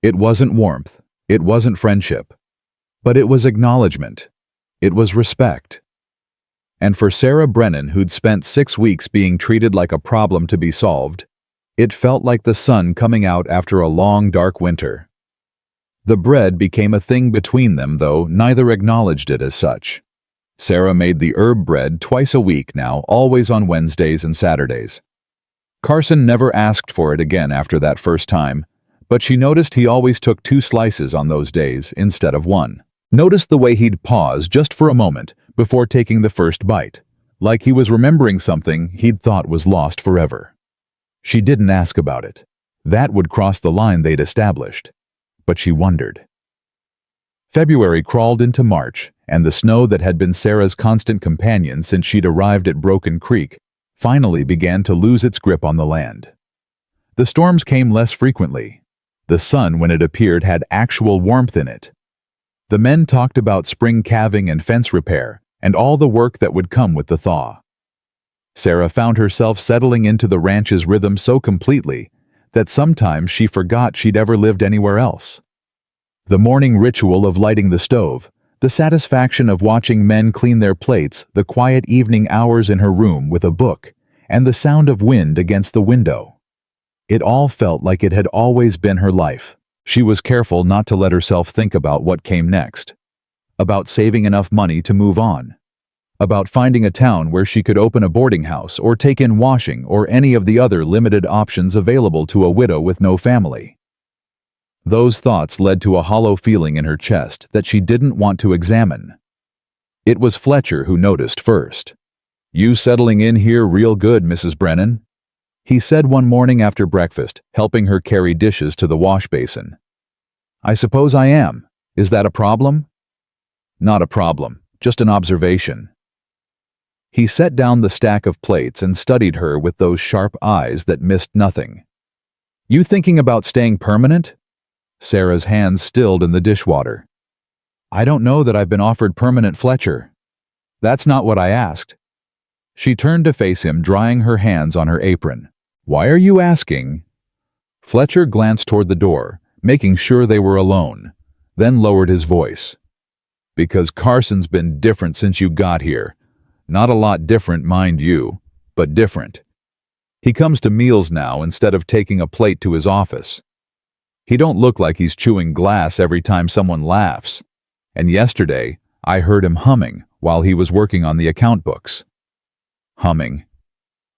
It wasn't warmth, it wasn't friendship, but it was acknowledgement, it was respect. And for Sarah Brennan, who'd spent 6 weeks being treated like a problem to be solved, it felt like the sun coming out after a long, dark winter. The bread became a thing between them, though neither acknowledged it as such. Sarah made the herb bread twice a week now, always on Wednesdays and Saturdays. Carson never asked for it again after that first time, but she noticed he always took 2 slices on those days instead of 1. Noticed the way he'd pause just for a moment before taking the first bite, like he was remembering something he'd thought was lost forever. She didn't ask about it. That would cross the line they'd established. But she wondered. February crawled into March, and the snow that had been Sarah's constant companion since she'd arrived at Broken Creek finally began to lose its grip on the land. The storms came less frequently. The sun, when it appeared, had actual warmth in it. The men talked about spring calving and fence repair, and all the work that would come with the thaw. Sarah found herself settling into the ranch's rhythm so completely that sometimes she forgot she'd ever lived anywhere else. The morning ritual of lighting the stove, the satisfaction of watching men clean their plates, the quiet evening hours in her room with a book, and the sound of wind against the window. It all felt like it had always been her life. She was careful not to let herself think about what came next, about saving enough money to move on, about finding a town where she could open a boarding house or take in washing or any of the other limited options available to a widow with no family. Those thoughts led to a hollow feeling in her chest that she didn't want to examine. It was Fletcher who noticed first. "You settling in here real good, Mrs. Brennan," he said one morning after breakfast, helping her carry dishes to the wash basin. "I suppose I am. Is that a problem?" "Not a problem, just an observation." He set down the stack of plates and studied her with those sharp eyes that missed nothing. "You thinking about staying permanent?" Sarah's hands stilled in the dishwater. "I don't know that I've been offered permanent, Fletcher." "That's not what I asked." She turned to face him, drying her hands on her apron. "Why are you asking?" Fletcher glanced toward the door, making sure they were alone, then lowered his voice. "Because Carson's been different since you got here. Not a lot different, mind you, but different. He comes to meals now instead of taking a plate to his office. He don't look like he's chewing glass every time someone laughs. And yesterday, I heard him humming while he was working on the account books." Humming.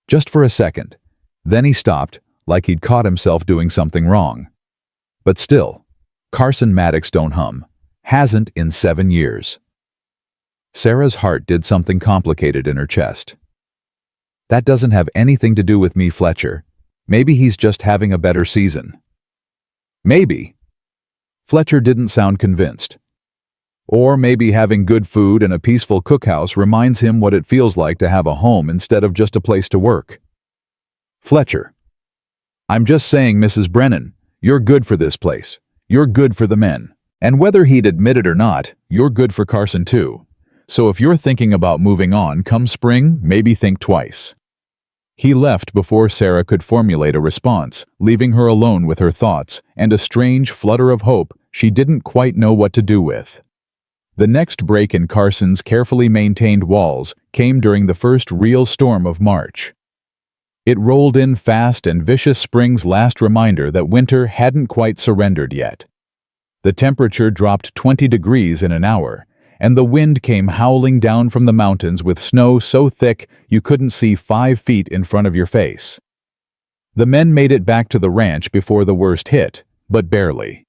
Just for a second. Then he stopped, like he'd caught himself doing something wrong. But still, Carson Maddox don't hum. Hasn't in 7 years. Sarah's heart did something complicated in her chest. "That doesn't have anything to do with me, Fletcher. Maybe he's just having a better season." "Maybe." Fletcher didn't sound convinced. Or maybe having good food and a peaceful cookhouse reminds him what it feels like to have a home instead of just a place to work. Fletcher. I'm just saying, Mrs. Brennan, you're good for this place. You're good for the men. And whether he'd admit it or not, you're good for Carson too. So if you're thinking about moving on come spring, maybe think twice. He left before Sarah could formulate a response, leaving her alone with her thoughts and a strange flutter of hope she didn't quite know what to do with. The next break in Carson's carefully maintained walls came during the first real storm of March. It rolled in fast and vicious spring's last reminder that winter hadn't quite surrendered yet. The temperature dropped 20 degrees in an hour, and the wind came howling down from the mountains with snow so thick you couldn't see 5 feet in front of your face. The men made it back to the ranch before the worst hit, but barely.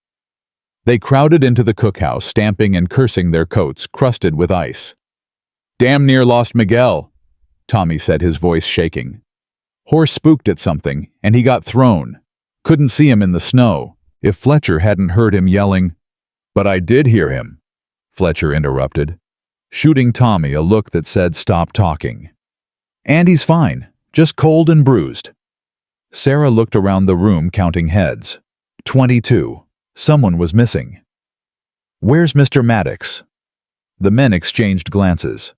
They crowded into the cookhouse, stamping and cursing their coats crusted with ice. "Damn near lost Miguel," Tommy said, his voice shaking. "Horse spooked at something, and he got thrown. Couldn't see him in the snow." If Fletcher hadn't heard him yelling, "But I did hear him," Fletcher interrupted, shooting Tommy a look that said stop talking. "And he's fine, just cold and bruised." Sarah looked around the room, counting heads. 22. Someone was missing. "Where's Mr. Maddox?" The men exchanged glances.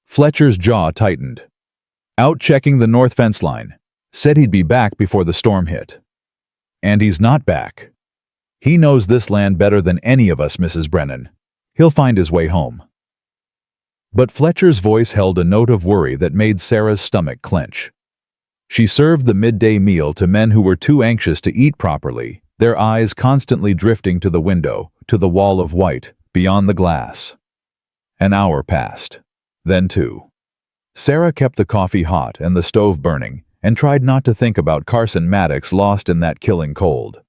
Fletcher's jaw tightened. "Out checking the north fence line. Said he'd be back before the storm hit." "And he's not back. He knows this land better than any of us, Mrs. Brennan. He'll find his way home." But Fletcher's voice held a note of worry that made Sarah's stomach clench. She served the midday meal to men who were too anxious to eat properly, their eyes constantly drifting to the window, to the wall of white, beyond the glass. An hour passed. Then 2. Sarah kept the coffee hot and the stove burning, and tried not to think about Carson Maddox lost in that killing cold.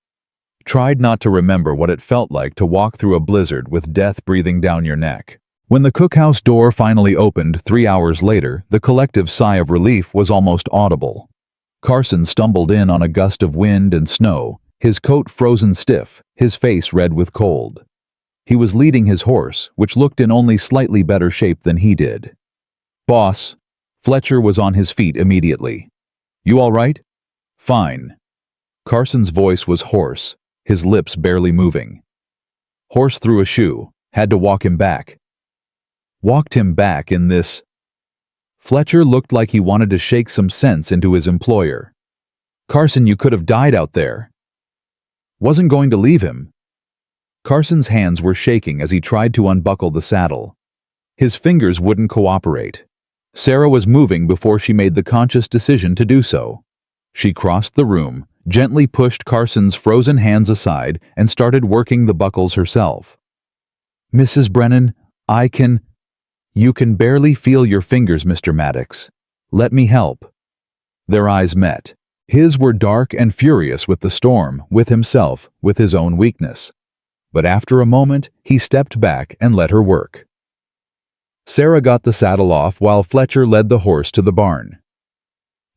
Tried not to remember what it felt like to walk through a blizzard with death breathing down your neck. When the cookhouse door finally opened 3 hours later, the collective sigh of relief was almost audible. Carson stumbled in on a gust of wind and snow, his coat frozen stiff, his face red with cold. He was leading his horse, which looked in only slightly better shape than he did. "Boss." Fletcher was on his feet immediately. "You all right?" "Fine." Carson's voice was hoarse, his lips barely moving. "Horse threw a shoe. Had to walk him back." "Walked him back in this?" Fletcher looked like he wanted to shake some sense into his employer. "Carson, you could have died out there." "Wasn't going to leave him." Carson's hands were shaking as he tried to unbuckle the saddle. His fingers wouldn't cooperate. Sarah was moving before she made the conscious decision to do so. She crossed the room, gently pushed Carson's frozen hands aside, and started working the buckles herself. "Mrs. Brennan, You can barely feel your fingers, Mr. Maddox. Let me help." Their eyes met. His were dark and furious with the storm, with himself, with his own weakness. But after a moment, he stepped back and let her work. Sarah got the saddle off while Fletcher led the horse to the barn.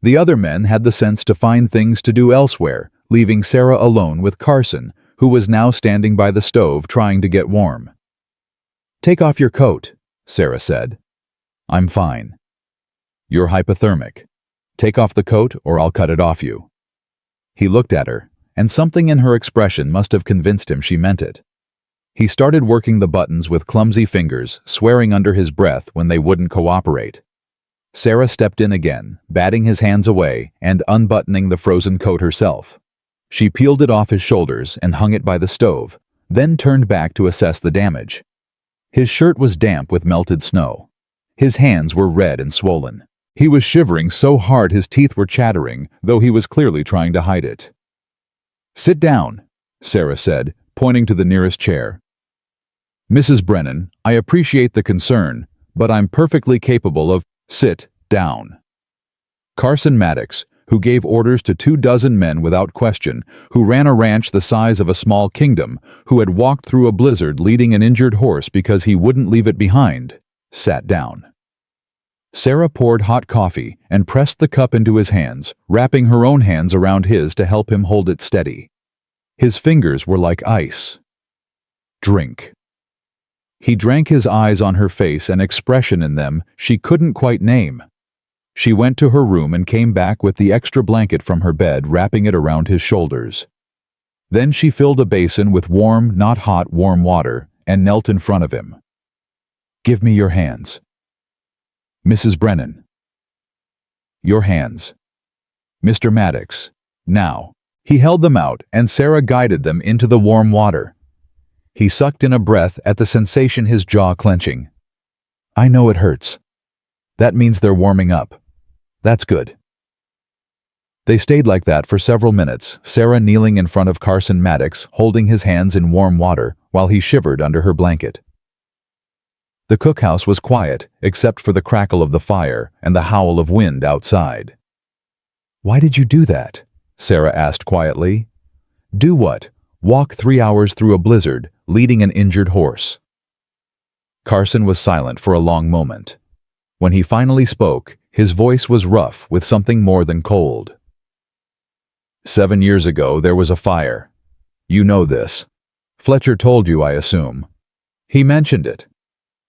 The other men had the sense to find things to do elsewhere, leaving Sarah alone with Carson, who was now standing by the stove trying to get warm. "Take off your coat," Sarah said. "I'm fine." "You're hypothermic. Take off the coat or I'll cut it off you." He looked at her, and something in her expression must have convinced him she meant it. He started working the buttons with clumsy fingers, swearing under his breath when they wouldn't cooperate. Sarah stepped in again, batting his hands away and unbuttoning the frozen coat herself. She peeled it off his shoulders and hung it by the stove, then turned back to assess the damage. His shirt was damp with melted snow. His hands were red and swollen. He was shivering so hard his teeth were chattering, though he was clearly trying to hide it. "Sit down," Sarah said, pointing to the nearest chair. "Mrs. Brennan, I appreciate the concern, but I'm perfectly capable of—" "Sit down." Carson Maddox, who gave orders to 24 men without question, who ran a ranch the size of a small kingdom, who had walked through a blizzard leading an injured horse because he wouldn't leave it behind, sat down. Sarah poured hot coffee and pressed the cup into his hands, wrapping her own hands around his to help him hold it steady. His fingers were like ice. "Drink." He drank his eyes on her face, an expression in them she couldn't quite name. She went to her room and came back with the extra blanket from her bed, wrapping it around his shoulders. Then she filled a basin with warm, not hot, warm water and knelt in front of him. "Give me your hands." "Mrs. Brennan." "Your hands." "Mr. Maddox." "Now." He held them out, and Sarah guided them into the warm water. He sucked in a breath at the sensation, his jaw clenching. "I know it hurts. That means they're warming up. That's good." They stayed like that for several minutes, Sarah kneeling in front of Carson Maddox, holding his hands in warm water while he shivered under her blanket. The cookhouse was quiet, except for the crackle of the fire and the howl of wind outside. "Why did you do that?" Sarah asked quietly. "Do what? Walk 3 hours through a blizzard, leading an injured horse?" Carson was silent for a long moment. When he finally spoke, his voice was rough with something more than cold. 7 years ago, there was a fire. You know this. Fletcher told you, I assume. He mentioned it.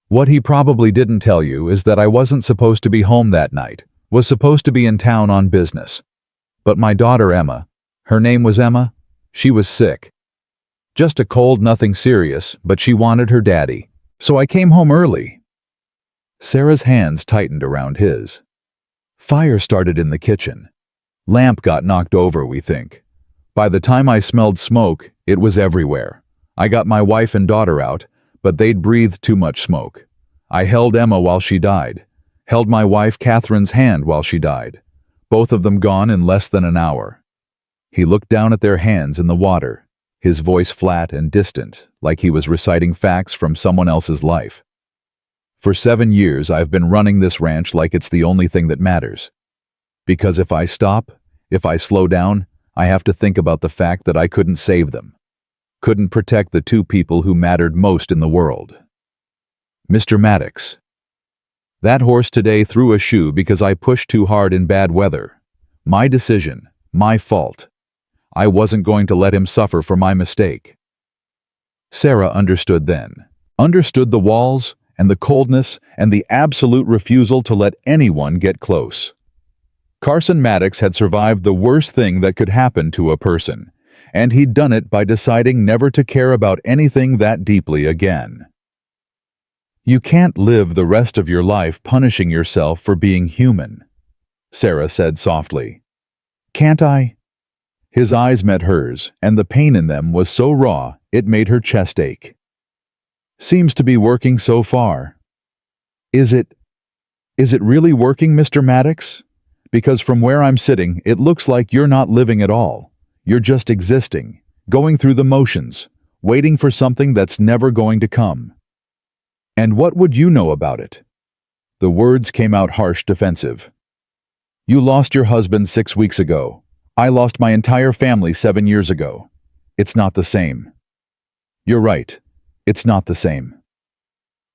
What he probably didn't tell you is that I wasn't supposed to be home that night, was supposed to be in town on business. But my daughter Emma, her name was Emma, she was sick. Just a cold, nothing serious, but she wanted her daddy, so I came home early. Sarah's hands tightened around his. Fire started in the kitchen. Lamp got knocked over, we think. By the time I smelled smoke, it was everywhere. I got my wife and daughter out, but they'd breathed too much smoke. I held Emma while she died, held my wife Catherine's hand while she died. Both of them gone in less than an hour. He looked down at their hands in the water, his voice flat and distant, like he was reciting facts from someone else's life. For 7 years, I've been running this ranch like it's the only thing that matters. Because if I stop, if I slow down, I have to think about the fact that I couldn't save them. Couldn't protect the 2 people who mattered most in the world. Mr. Maddox. That horse today threw a shoe because I pushed too hard in bad weather. My decision, my fault. I wasn't going to let him suffer for my mistake. Sarah understood then. Understood the walls and the coldness and the absolute refusal to let anyone get close. Carson Maddox had survived the worst thing that could happen to a person, and he'd done it by deciding never to care about anything that deeply again. You can't live the rest of your life punishing yourself for being human, Sarah said softly. Can't I? His eyes met hers, and the pain in them was so raw it made her chest ache. Seems to be working so far. Is it really working, Mr. Maddox? Because from where I'm sitting, it looks like you're not living at all. You're just existing, going through the motions, waiting for something that's never going to come. And what would you know about it? The words came out harsh, defensive. You lost your husband 6 weeks ago. I lost my entire family 7 years ago. It's not the same. You're right. It's not the same.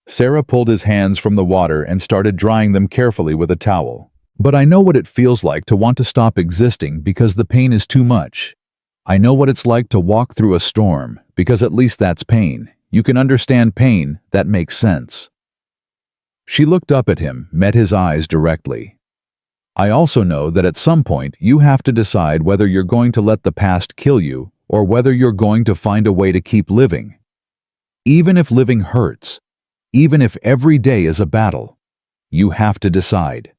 Sarah pulled his hands from the water and started drying them carefully with a towel. But I know what it feels like to want to stop existing because the pain is too much. I know what it's like to walk through a storm, because at least that's pain. You can understand pain, that makes sense. She looked up at him, met his eyes directly. I also know that at some point you have to decide whether you're going to let the past kill you or whether you're going to find a way to keep living. Even if living hurts, even if every day is a battle, you have to decide.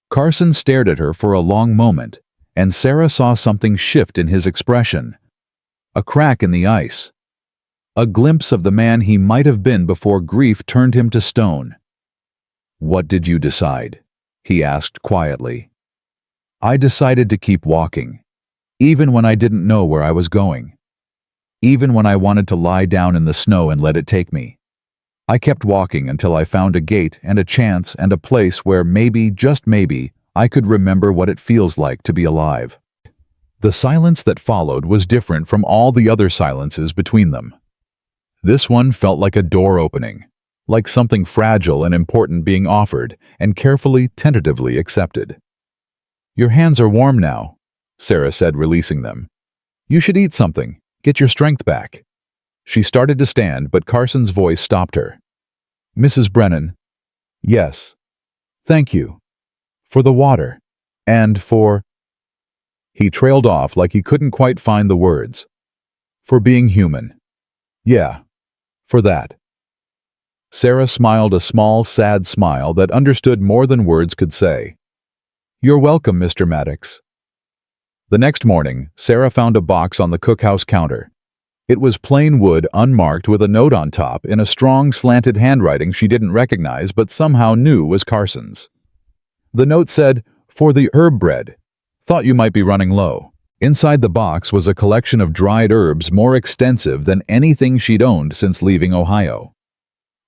Carson stared at her for a long moment, and Sarah saw something shift in his expression. A crack in the ice. A glimpse of the man he might have been before grief turned him to stone. What did you decide? He asked quietly. I decided to keep walking, even when I didn't know where I was going. Even when I wanted to lie down in the snow and let it take me. I kept walking until I found a gate and a chance and a place where maybe, just maybe, I could remember what it feels like to be alive. The silence that followed was different from all the other silences between them. This one felt like a door opening, like something fragile and important being offered and carefully, tentatively accepted. Your hands are warm now, Sarah said, releasing them. You should eat something, get your strength back. She started to stand, but Carson's voice stopped her. "Mrs. Brennan." "Yes. Thank you. For the water. And for—" He trailed off like he couldn't quite find the words. "For being human. Yeah. For that." Sarah smiled a small, sad smile that understood more than words could say. "You're welcome, Mr. Maddox." The next morning, Sarah found a box on the cookhouse counter. It was plain wood, unmarked, with a note on top in a strong, slanted handwriting she didn't recognize but somehow knew was Carson's. The note said, "For the herb bread. Thought you might be running low." Inside the box was a collection of dried herbs more extensive than anything she'd owned since leaving Ohio.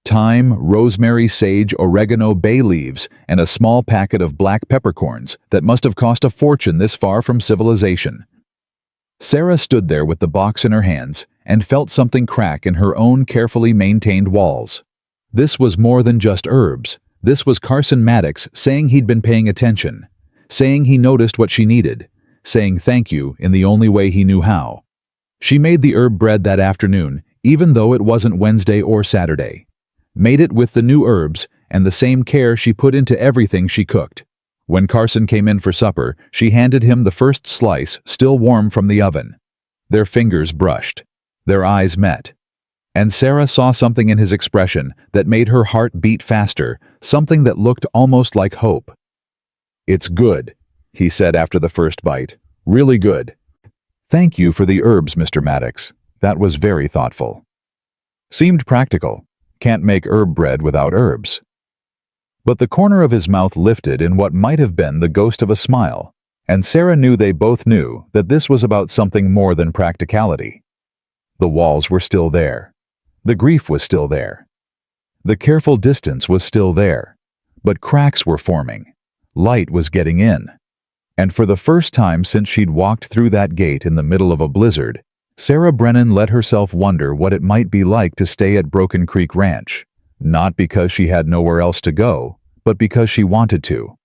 Thyme, rosemary, sage, oregano, bay leaves, and a small packet of black peppercorns that must have cost a fortune this far from civilization. Sarah stood there with the box in her hands and felt something crack in her own carefully maintained walls. This was more than just herbs. This was Carson Maddox saying he'd been paying attention, saying he noticed what she needed, saying thank you in the only way he knew how. She made the herb bread that afternoon, even though it wasn't Wednesday or Saturday. Made it with the new herbs and the same care she put into everything she cooked. When Carson came in for supper, she handed him the first slice, still warm from the oven. Their fingers brushed. Their eyes met. And Sarah saw something in his expression that made her heart beat faster, something that looked almost like hope. "It's good," he said after the first bite. "Really good. Thank you for the herbs, Mr. Maddox. That was very thoughtful." Seemed practical. Can't make herb bread without herbs. But the corner of his mouth lifted in what might have been the ghost of a smile, and Sarah knew they both knew that this was about something more than practicality. The walls were still there. The grief was still there. The careful distance was still there. But cracks were forming. Light was getting in. And for the first time since she'd walked through that gate in the middle of a blizzard, Sarah Brennan let herself wonder what it might be like to stay at Broken Creek Ranch. Not because she had nowhere else to go, but because she wanted to.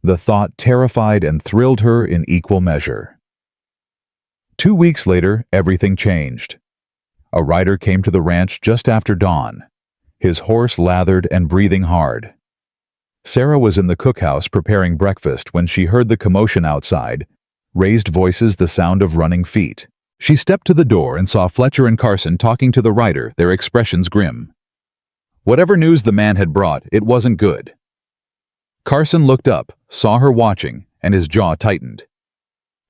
The thought terrified and thrilled her in equal measure. 2 weeks later, everything changed. A rider came to the ranch just after dawn, his horse lathered and breathing hard. Sarah was in the cookhouse preparing breakfast when she heard the commotion outside, raised voices, the sound of running feet. She stepped to the door and saw Fletcher and Carson talking to the rider, their expressions grim. Whatever news the man had brought, it wasn't good. Carson looked up, saw her watching, and his jaw tightened.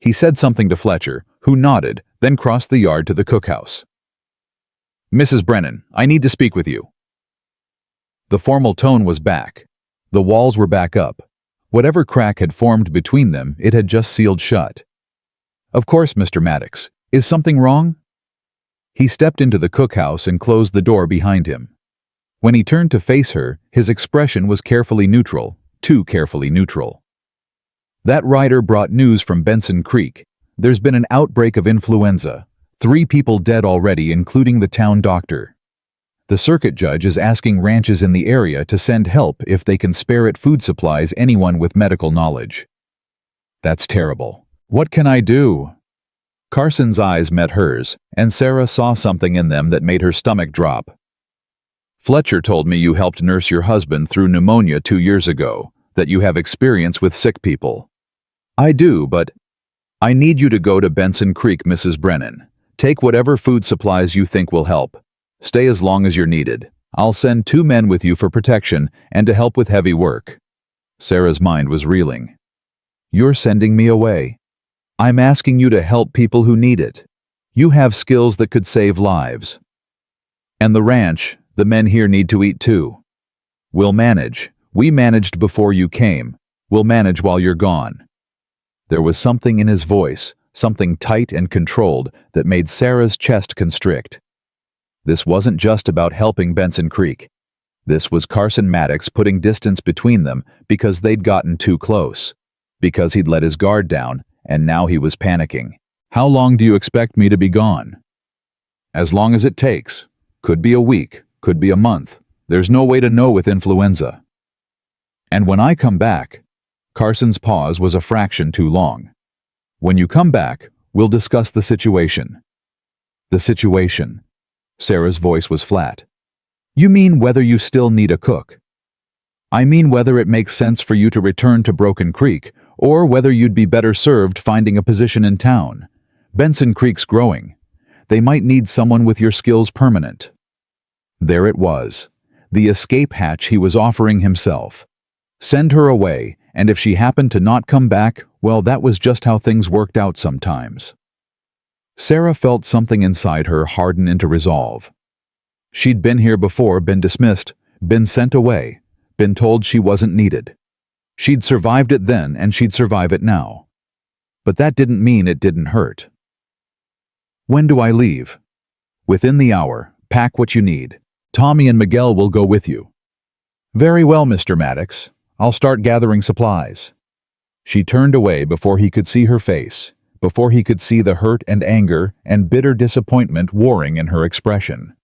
He said something to Fletcher, who nodded, then crossed the yard to the cookhouse. "Mrs. Brennan, I need to speak with you." The formal tone was back. The walls were back up. Whatever crack had formed between them, it had just sealed shut. "Of course, Mr. Maddox. Is something wrong?" He stepped into the cookhouse and closed the door behind him. When he turned to face her, his expression was carefully neutral, too carefully neutral. "That rider brought news from Benson Creek. There's been an outbreak of influenza. 3 people dead already, including the town doctor. The circuit judge is asking ranches in the area to send help if they can spare it food supplies anyone with medical knowledge." "That's terrible. What can I do?" Carson's eyes met hers, and Sarah saw something in them that made her stomach drop. "Fletcher told me you helped nurse your husband through pneumonia 2 years ago, that you have experience with sick people." "I do, but—" "I need you to go to Benson Creek, Mrs. Brennan. Take whatever food supplies you think will help. Stay as long as you're needed. I'll send 2 men with you for protection and to help with heavy work." Sarah's mind was reeling. "You're sending me away. I'm asking you to help people who need it. You have skills that could save lives. And the ranch, the men here need to eat too. We'll manage. We managed before you came. We'll manage while you're gone." There was something in his voice, something tight and controlled, that made Sarah's chest constrict. This wasn't just about helping Benson Creek. This was Carson Maddox putting distance between them because they'd gotten too close. Because he'd let his guard down, and now he was panicking. "How long do you expect me to be gone?" "As long as it takes. Could be a week. Could be a month. There's no way to know with influenza." "And when I come back—" Carson's pause was a fraction too long. "When you come back, we'll discuss the situation." The situation. Sarah's voice was flat. You mean whether you still need a cook? I mean whether it makes sense for you to return to Broken Creek, or whether you'd be better served finding a position in town. Benson Creek's growing. They might need someone with your skills permanent. There it was, the escape hatch he was offering himself. Send her away, and if she happened to not come back, well, that was just how things worked out sometimes. Sarah felt something inside her harden into resolve. She'd been here before, been dismissed, been sent away, been told she wasn't needed. She'd survived it then, and she'd survive it now. But that didn't mean it didn't hurt. When do I leave? Within the hour. Pack what you need. Tommy and Miguel will go with you. Very well, Mr. Maddox. I'll start gathering supplies. She turned away before he could see her face, before he could see the hurt and anger and bitter disappointment warring in her expression.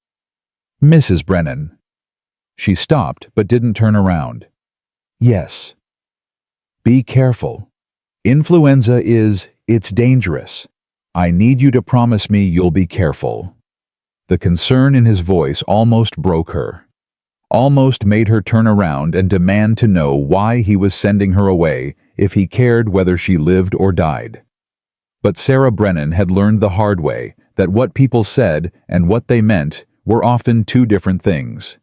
Mrs. Brennan. She stopped but didn't turn around. Yes. Be careful. Influenza it's dangerous. I need you to promise me you'll be careful. The concern in his voice almost broke her, almost made her turn around and demand to know why he was sending her away if he cared whether she lived or died. But Sarah Brennan had learned the hard way that what people said and what they meant were often two different things.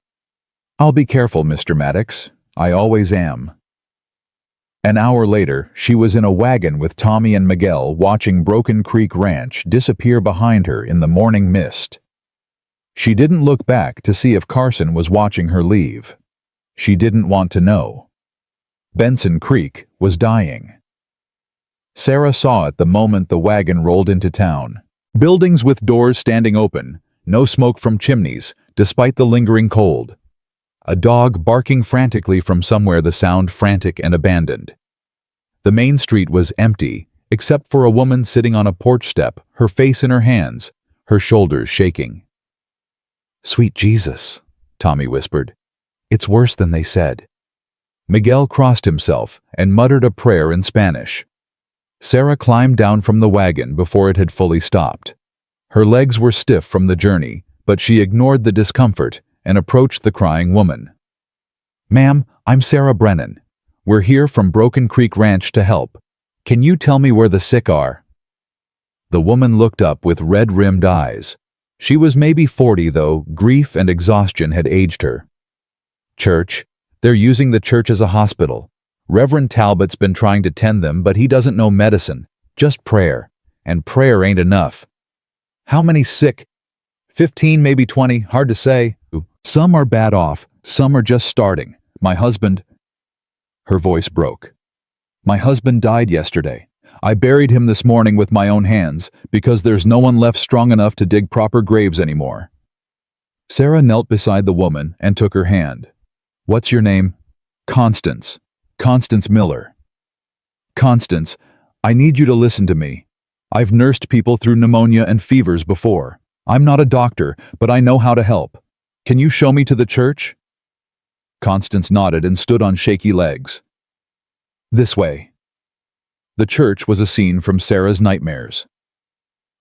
I'll be careful, Mr. Maddox. I always am. An hour later, she was in a wagon with Tommy and Miguel watching Broken Creek Ranch disappear behind her in the morning mist. She didn't look back to see if Carson was watching her leave. She didn't want to know. Benson Creek was dying. Sarah saw it the moment the wagon rolled into town. Buildings with doors standing open, no smoke from chimneys, despite the lingering cold. A dog barking frantically from somewhere, the sound frantic and abandoned. The main street was empty, except for a woman sitting on a porch step, her face in her hands, her shoulders shaking. Sweet Jesus, Tommy whispered. It's worse than they said. Miguel crossed himself and muttered a prayer in Spanish. Sarah climbed down from the wagon before it had fully stopped. Her legs were stiff from the journey, but she ignored the discomfort and approached the crying woman. Ma'am, I'm Sarah Brennan. We're here from Broken Creek Ranch to help. Can you tell me where the sick are? The woman looked up with red-rimmed eyes. She was maybe 40, though grief and exhaustion had aged her. Church. They're using the church as a hospital. Reverend Talbot's been trying to tend them, but he doesn't know medicine. Just prayer. And prayer ain't enough. How many sick? 15, maybe 20, hard to say. Some are bad off, some are just starting. My husband... Her voice broke. My husband died yesterday. I buried him this morning with my own hands, because there's no one left strong enough to dig proper graves anymore. Sarah knelt beside the woman and took her hand. What's your name? Constance. Constance Miller. Constance, I need you to listen to me. I've nursed people through pneumonia and fevers before. I'm not a doctor, but I know how to help. Can you show me to the church? Constance nodded and stood on shaky legs. This way. The church was a scene from Sarah's nightmares.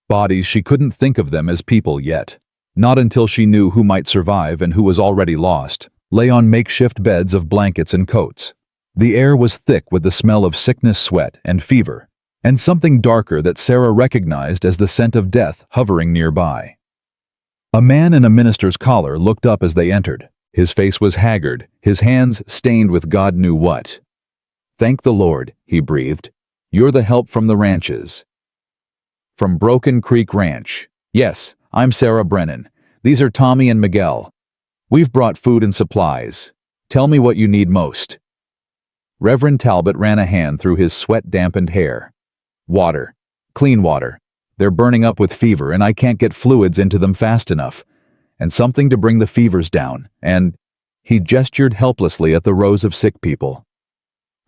Bodies, she couldn't think of them as people yet. Not until she knew who might survive and who was already lost, lay on makeshift beds of blankets and coats. The air was thick with the smell of sickness, sweat, and fever, and something darker that Sarah recognized as the scent of death hovering nearby. A man in a minister's collar looked up as they entered. His face was haggard, his hands stained with God knew what. Thank the Lord, he breathed. You're the help from the ranches. From Broken Creek Ranch. Yes, I'm Sarah Brennan. These are Tommy and Miguel. We've brought food and supplies. Tell me what you need most. Reverend Talbot ran a hand through his sweat-dampened hair. Water. Clean water. They're burning up with fever and I can't get fluids into them fast enough. And something to bring the fevers down, and he gestured helplessly at the rows of sick people.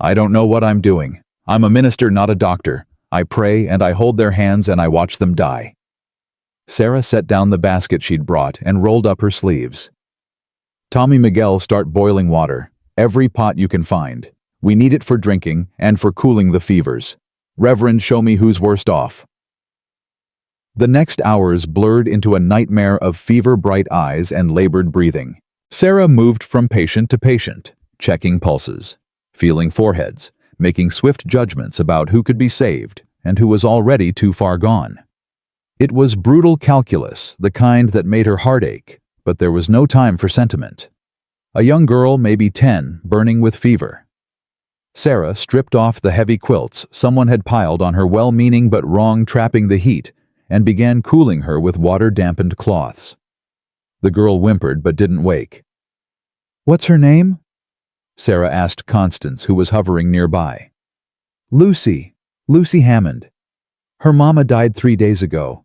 I don't know what I'm doing. I'm a minister, not a doctor. I pray and I hold their hands and I watch them die. Sarah set down the basket she'd brought and rolled up her sleeves. Tommy, Miguel, start boiling water. Every pot you can find. We need it for drinking and for cooling the fevers. Reverend, show me who's worst off. The next hours blurred into a nightmare of fever-bright eyes and labored breathing. Sarah moved from patient to patient, checking pulses, feeling foreheads, making swift judgments about who could be saved and who was already too far gone. It was brutal calculus, the kind that made her heart ache, but there was no time for sentiment. A young girl, maybe 10, burning with fever. Sarah stripped off the heavy quilts someone had piled on her, well-meaning but wrong, trapping the heat, and began cooling her with water-dampened cloths. The girl whimpered but didn't wake. "What's her name?" Sarah asked Constance, who was hovering nearby. "Lucy. Lucy Hammond. Her mama died 3 days ago.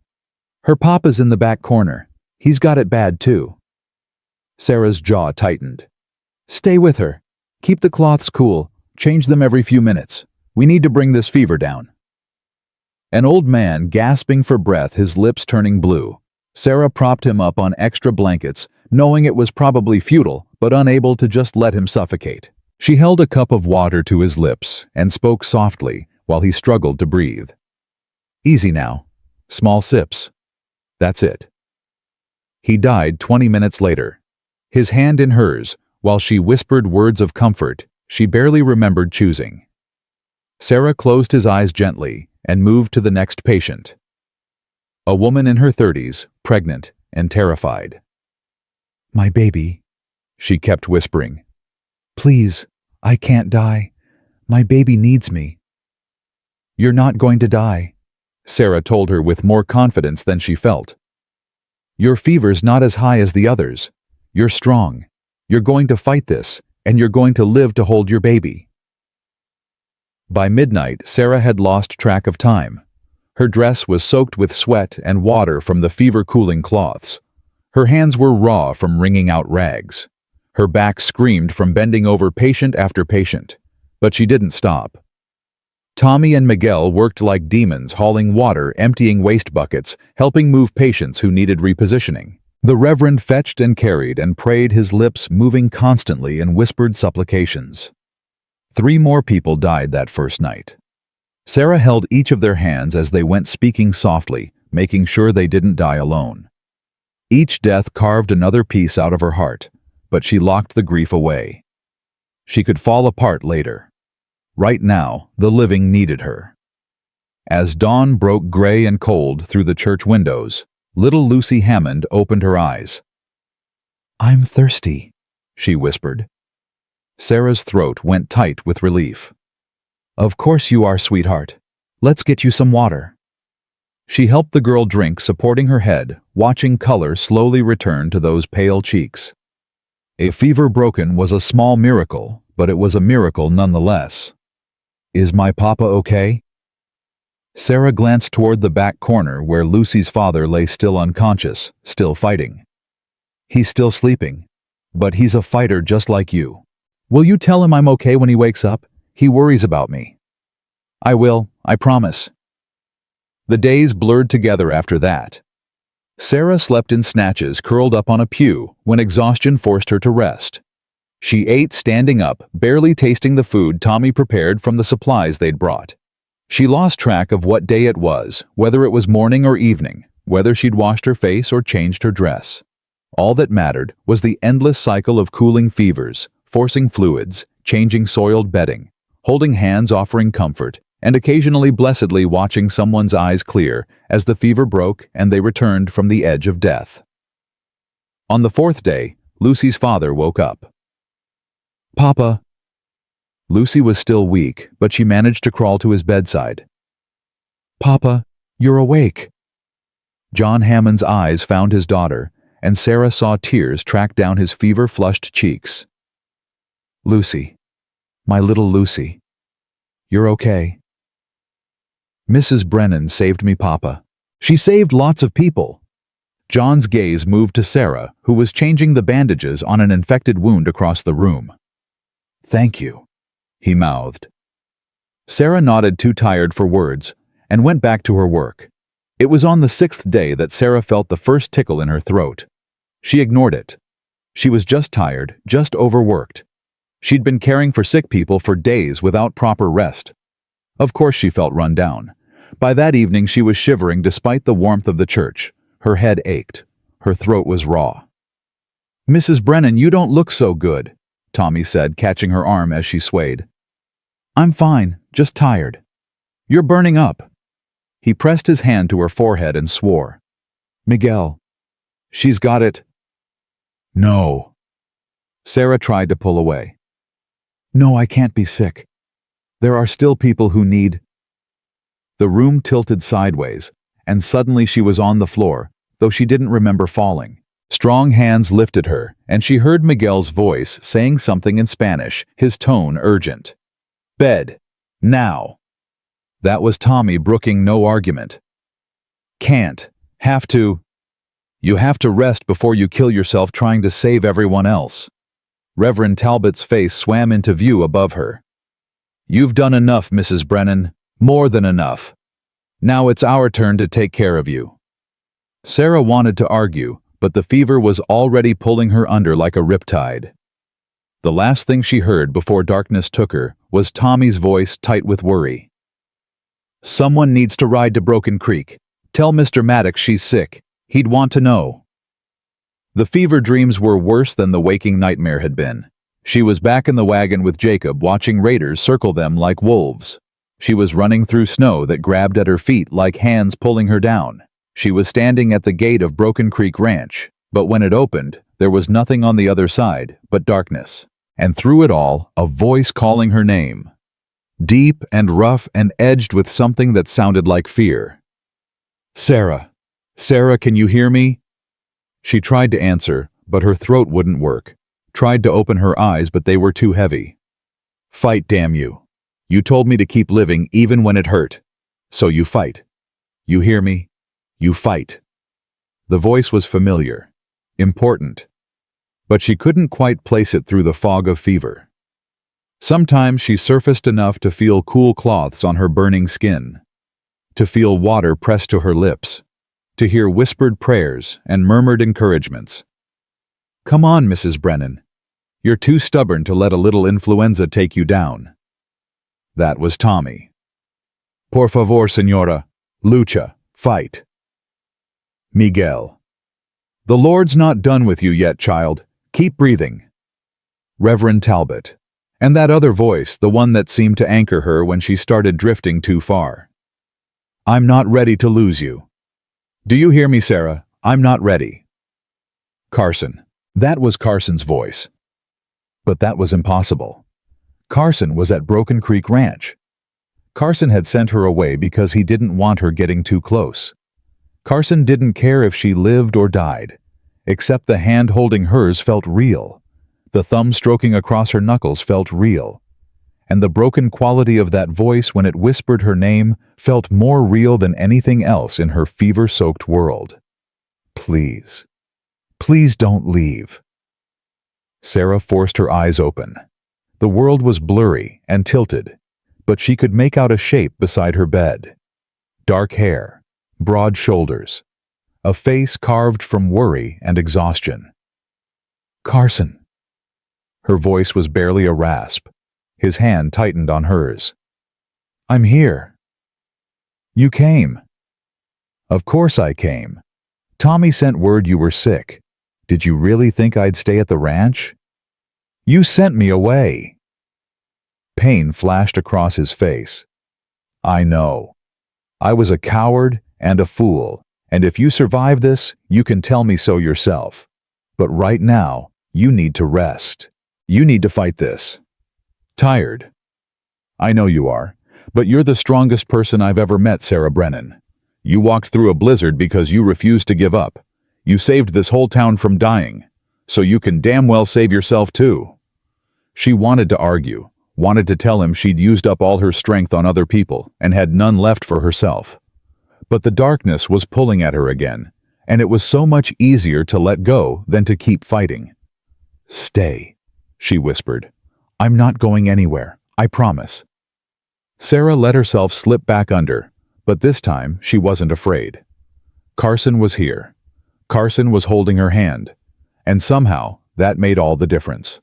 Her papa's in the back corner. He's got it bad too." Sarah's jaw tightened. "Stay with her. Keep the cloths cool. Change them every few minutes. We need to bring this fever down." An old man gasping for breath, his lips turning blue. Sarah propped him up on extra blankets, knowing it was probably futile, but unable to just let him suffocate. She held a cup of water to his lips and spoke softly while he struggled to breathe. "Easy now. Small sips. That's it." He died 20 minutes later, his hand in hers, while she whispered words of comfort she barely remembered choosing. Sarah closed his eyes gently and moved to the next patient. A woman in her 30s, pregnant and terrified. "My baby," she kept whispering. "Please, I can't die. My baby needs me." "You're not going to die," Sarah told her with more confidence than she felt. "Your fever's not as high as the others. You're strong. You're going to fight this, and you're going to live to hold your baby." By midnight, Sarah had lost track of time. Her dress was soaked with sweat and water from the fever-cooling cloths. Her hands were raw from wringing out rags. Her back screamed from bending over patient after patient. But she didn't stop. Tommy and Miguel worked like demons, hauling water, emptying waste buckets, helping move patients who needed repositioning. The Reverend fetched and carried and prayed, his lips moving constantly in whispered supplications. 3 more people died that first night. Sarah held each of their hands as they went, speaking softly, making sure they didn't die alone. Each death carved another piece out of her heart, but she locked the grief away. She could fall apart later. Right now, the living needed her. As dawn broke gray and cold through the church windows, little Lucy Hammond opened her eyes. "I'm thirsty," she whispered. Sarah's throat went tight with relief. "Of course you are, sweetheart. Let's get you some water." She helped the girl drink, supporting her head, watching color slowly return to those pale cheeks. A fever broken was a small miracle, but it was a miracle nonetheless. "Is my papa okay?" Sarah glanced toward the back corner where Lucy's father lay still unconscious, still fighting. "He's still sleeping, but he's a fighter just like you. Will you tell him I'm okay when he wakes up? He worries about me." "I will, I promise." The days blurred together after that. Sarah slept in snatches, curled up on a pew, when exhaustion forced her to rest. She ate standing up, barely tasting the food Tommy prepared from the supplies they'd brought. She lost track of what day it was, whether it was morning or evening, whether she'd washed her face or changed her dress. All that mattered was the endless cycle of cooling fevers, forcing fluids, changing soiled bedding, holding hands offering comfort, and occasionally blessedly watching someone's eyes clear as the fever broke and they returned from the edge of death. On the 4th day, Lucy's father woke up. "Papa." Lucy was still weak, but she managed to crawl to his bedside. "Papa, you're awake." John Hammond's eyes found his daughter, and Sarah saw tears track down his fever-flushed cheeks. "Lucy, my little Lucy, you're okay." "Mrs. Brennan saved me, Papa. She saved lots of people." John's gaze moved to Sarah, who was changing the bandages on an infected wound across the room. "Thank you," he mouthed. Sarah nodded, too tired for words, and went back to her work. It was on the 6th day that Sarah felt the first tickle in her throat. She ignored it. She was just tired, just overworked. She'd been caring for sick people for days without proper rest. Of course she felt run down, By that evening she was shivering despite the warmth of the church. Her head ached. Her throat was raw. "Mrs. Brennan, you don't look so good," Tommy said, catching her arm as she swayed. "I'm fine, just tired." "You're burning up." He pressed his hand to her forehead and swore. "Miguel, she's got it." "No." Sarah tried to pull away. "No, I can't be sick. There are still people who need—" The room tilted sideways, and suddenly she was on the floor, though she didn't remember falling. Strong hands lifted her, and she heard Miguel's voice saying something in Spanish, his tone urgent. "Bed. Now." That was Tommy brooking no argument. "Can't. Have to. You have to rest before you kill yourself trying to save everyone else." Reverend Talbot's face swam into view above her. "You've done enough, Mrs. Brennan. More than enough. Now it's our turn to take care of you." Sarah wanted to argue, but the fever was already pulling her under like a riptide. The last thing she heard before darkness took her was Tommy's voice tight with worry. "Someone needs to ride to Broken Creek. Tell Mr. Maddox she's sick. He'd want to know." The fever dreams were worse than the waking nightmare had been. She was back in the wagon with Jacob, watching raiders circle them like wolves. She was running through snow that grabbed at her feet like hands pulling her down. She was standing at the gate of Broken Creek Ranch, but when it opened, there was nothing on the other side but darkness. And through it all, a voice calling her name. Deep and rough and edged with something that sounded like fear. "Sarah. Sarah, can you hear me?" She tried to answer, but her throat wouldn't work. Tried to open her eyes, but they were too heavy. "Fight, damn you. You told me to keep living even when it hurt. So you fight. You hear me? You fight." The voice was familiar, important, but she couldn't quite place it through the fog of fever. Sometimes she surfaced enough to feel cool cloths on her burning skin, to feel water pressed to her lips, to hear whispered prayers and murmured encouragements. "Come on, Mrs. Brennan. You're too stubborn to let a little influenza take you down." That was Tommy. "Por favor, señora. Lucha. Fight." Miguel. "The Lord's not done with you yet, child. Keep breathing." Reverend Talbot. And that other voice, the one that seemed to anchor her when she started drifting too far. "I'm not ready to lose you. Do you hear me, Sarah? I'm not ready." Carson. That was Carson's voice. But that was impossible. Carson was at Broken Creek Ranch. Carson had sent her away because he didn't want her getting too close. Carson didn't care if she lived or died, except the hand holding hers felt real. The thumb stroking across her knuckles felt real. And the broken quality of that voice when it whispered her name felt more real than anything else in her fever-soaked world. "Please. Please don't leave." Sarah forced her eyes open. The world was blurry and tilted, but she could make out a shape beside her bed. Dark hair, broad shoulders, a face carved from worry and exhaustion. "Carson." Her voice was barely a rasp. His hand tightened on hers. "I'm here." "You came." "Of course I came. Tommy sent word you were sick. Did you really think I'd stay at the ranch? You sent me away." Pain flashed across his face. "I know. I was a coward and a fool, and if you survive this, you can tell me so yourself. But right now, you need to rest. You need to fight this." "Tired." "I know you are, but you're the strongest person I've ever met, Sarah Brennan. You walked through a blizzard because you refused to give up. You saved this whole town from dying, so you can damn well save yourself too." She wanted to argue, wanted to tell him she'd used up all her strength on other people and had none left for herself. But the darkness was pulling at her again, and it was so much easier to let go than to keep fighting. "Stay," she whispered. "I'm not going anywhere, I promise." Sarah let herself slip back under, but this time she wasn't afraid. Carson was here. Carson was holding her hand, and somehow that made all the difference.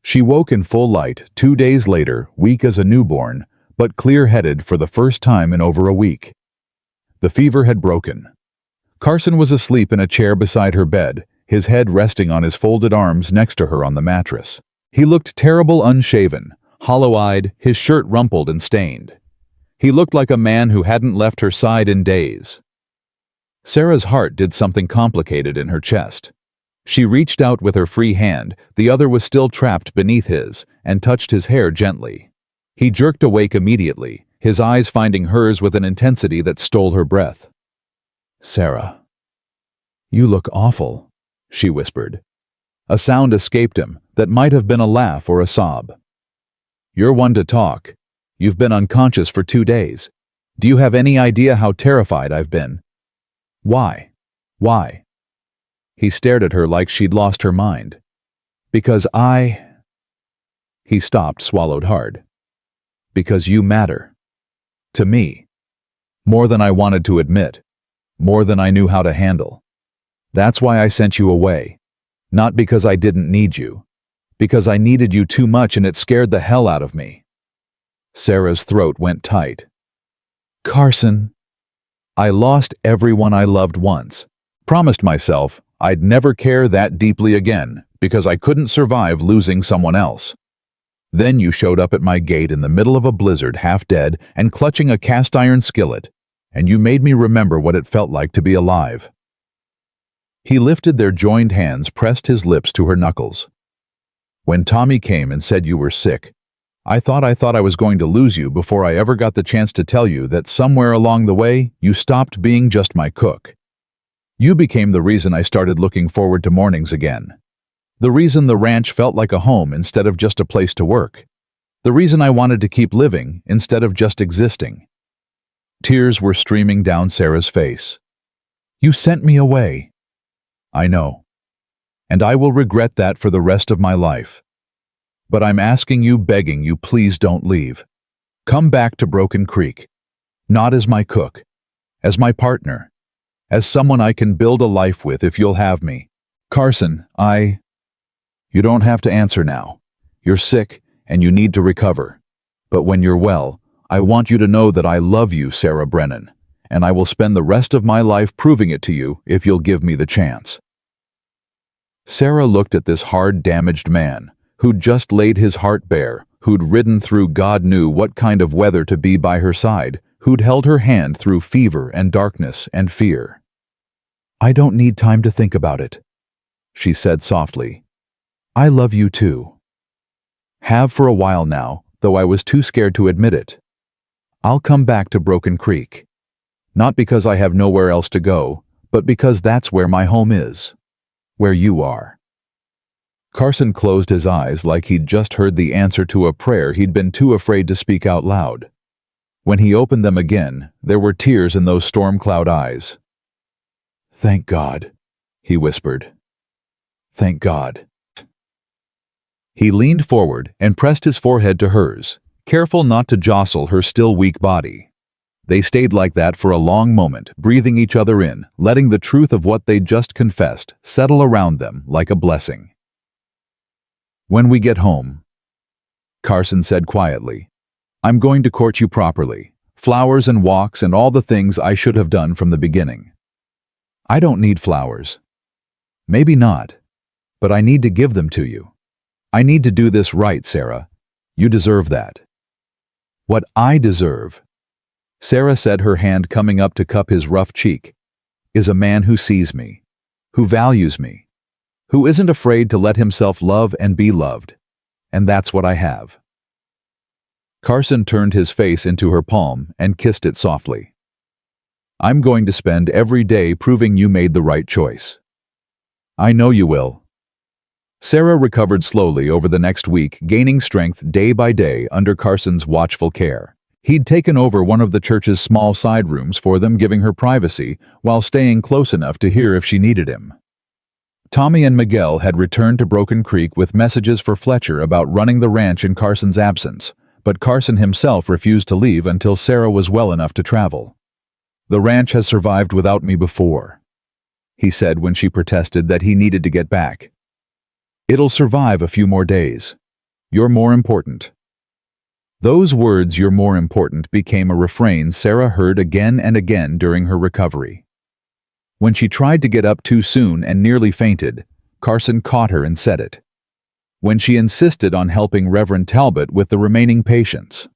She woke in full light 2 days later, weak as a newborn, but clear-headed for the first time in over a week. The fever had broken. Carson was asleep in a chair beside her bed, his head resting on his folded arms next to her on the mattress. He looked terrible, unshaven, hollow-eyed, his shirt rumpled and stained. He looked like a man who hadn't left her side in days. Sarah's heart did something complicated in her chest. She reached out with her free hand, the other was still trapped beneath his, and touched his hair gently. He jerked awake immediately, his eyes finding hers with an intensity that stole her breath. "Sarah, you look awful," she whispered. A sound escaped him that might have been a laugh or a sob. "You're one to talk. You've been unconscious for 2 days. Do you have any idea how terrified I've been?" "Why? Why?" He stared at her like she'd lost her mind. "Because He stopped, swallowed hard. "Because you matter. To me. More than I wanted to admit. More than I knew how to handle. That's why I sent you away. Not because I didn't need you. Because I needed you too much and it scared the hell out of me." Sarah's throat went tight. "Carson, I lost everyone I loved once. Promised myself I'd never care that deeply again because I couldn't survive losing someone else. Then you showed up at my gate in the middle of a blizzard, half dead and clutching a cast-iron skillet, and you made me remember what it felt like to be alive." He lifted their joined hands, pressed his lips to her knuckles. "When Tommy came and said you were sick, I thought I was going to lose you before I ever got the chance to tell you that somewhere along the way you stopped being just my cook. You became the reason I started looking forward to mornings again. The reason the ranch felt like a home instead of just a place to work. The reason I wanted to keep living instead of just existing." Tears were streaming down Sarah's face. "You sent me away." "I know. And I will regret that for the rest of my life. But I'm asking you, begging you, please don't leave. Come back to Broken Creek. Not as my cook. As my partner. As someone I can build a life with if you'll have me. Carson, You don't have to answer now. You're sick and you need to recover. But when you're well, I want you to know that I love you, Sarah Brennan, and I will spend the rest of my life proving it to you if you'll give me the chance." Sarah looked at this hard, damaged man, who'd just laid his heart bare, who'd ridden through God knew what kind of weather to be by her side, who'd held her hand through fever and darkness and fear. "I don't need time to think about it," she said softly. "I love you too. Have for a while now, though I was too scared to admit it. I'll come back to Broken Creek. Not because I have nowhere else to go, but because that's where my home is. Where you are." Carson closed his eyes like he'd just heard the answer to a prayer he'd been too afraid to speak out loud. When he opened them again, there were tears in those storm cloud eyes. "Thank God," he whispered. "Thank God." He leaned forward and pressed his forehead to hers, careful not to jostle her still weak body. They stayed like that for a long moment, breathing each other in, letting the truth of what they'd just confessed settle around them like a blessing. "When we get home," Carson said quietly, "I'm going to court you properly. Flowers and walks and all the things I should have done from the beginning. I don't need flowers. Maybe not, but I need to give them to you. I need to do this right, Sarah. You deserve that." "What I deserve," Sarah said, her hand coming up to cup his rough cheek, "is a man who sees me, who values me, who isn't afraid to let himself love and be loved. And that's what I have." Carson turned his face into her palm and kissed it softly. "I'm going to spend every day proving you made the right choice." "I know you will." Sarah recovered slowly over the next week, gaining strength day by day under Carson's watchful care. He'd taken over one of the church's small side rooms for them, giving her privacy while staying close enough to hear if she needed him. Tommy and Miguel had returned to Broken Creek with messages for Fletcher about running the ranch in Carson's absence, but Carson himself refused to leave until Sarah was well enough to travel. "The ranch has survived without me before," he said when she protested that he needed to get back. "It'll survive a few more days. You're more important." Those words, "you're more important," became a refrain Sarah heard again and again during her recovery. When she tried to get up too soon and nearly fainted, Carson caught her and said it. When she insisted on helping Reverend Talbot with the remaining patients.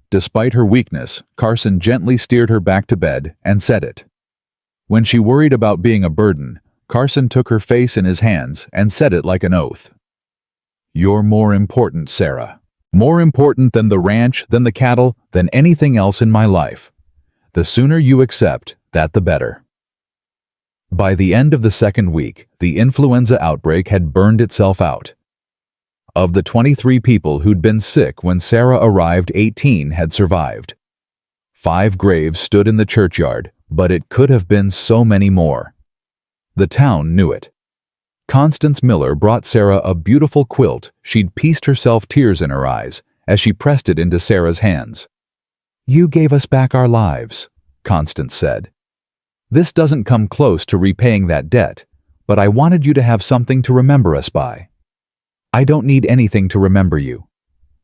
Despite her weakness, Carson gently steered her back to bed and said it. When she worried about being a burden, Carson took her face in his hands and said it like an oath. "You're more important, Sarah. More important than the ranch, than the cattle, than anything else in my life. The sooner you accept that, the better." By the end of the second week, the influenza outbreak had burned itself out. Of the 23 people who'd been sick when Sarah arrived, 18 had survived. 5 graves stood in the churchyard, but it could have been so many more. The town knew it. Constance Miller brought Sarah a beautiful quilt. She'd pieced herself, tears in her eyes, as she pressed it into Sarah's hands. "You gave us back our lives," Constance said. "This doesn't come close to repaying that debt, but I wanted you to have something to remember us by." "I don't need anything to remember you,"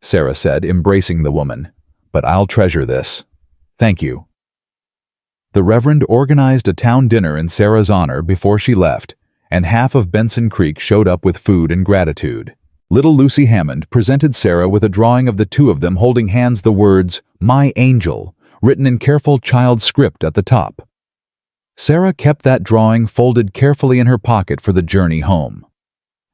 Sarah said, embracing the woman, "but I'll treasure this. Thank you." The Reverend organized a town dinner in Sarah's honor before she left, and half of Benson Creek showed up with food and gratitude. Little Lucy Hammond presented Sarah with a drawing of the two of them holding hands, the words, "My Angel," written in careful child script at the top. Sarah kept that drawing folded carefully in her pocket for the journey home.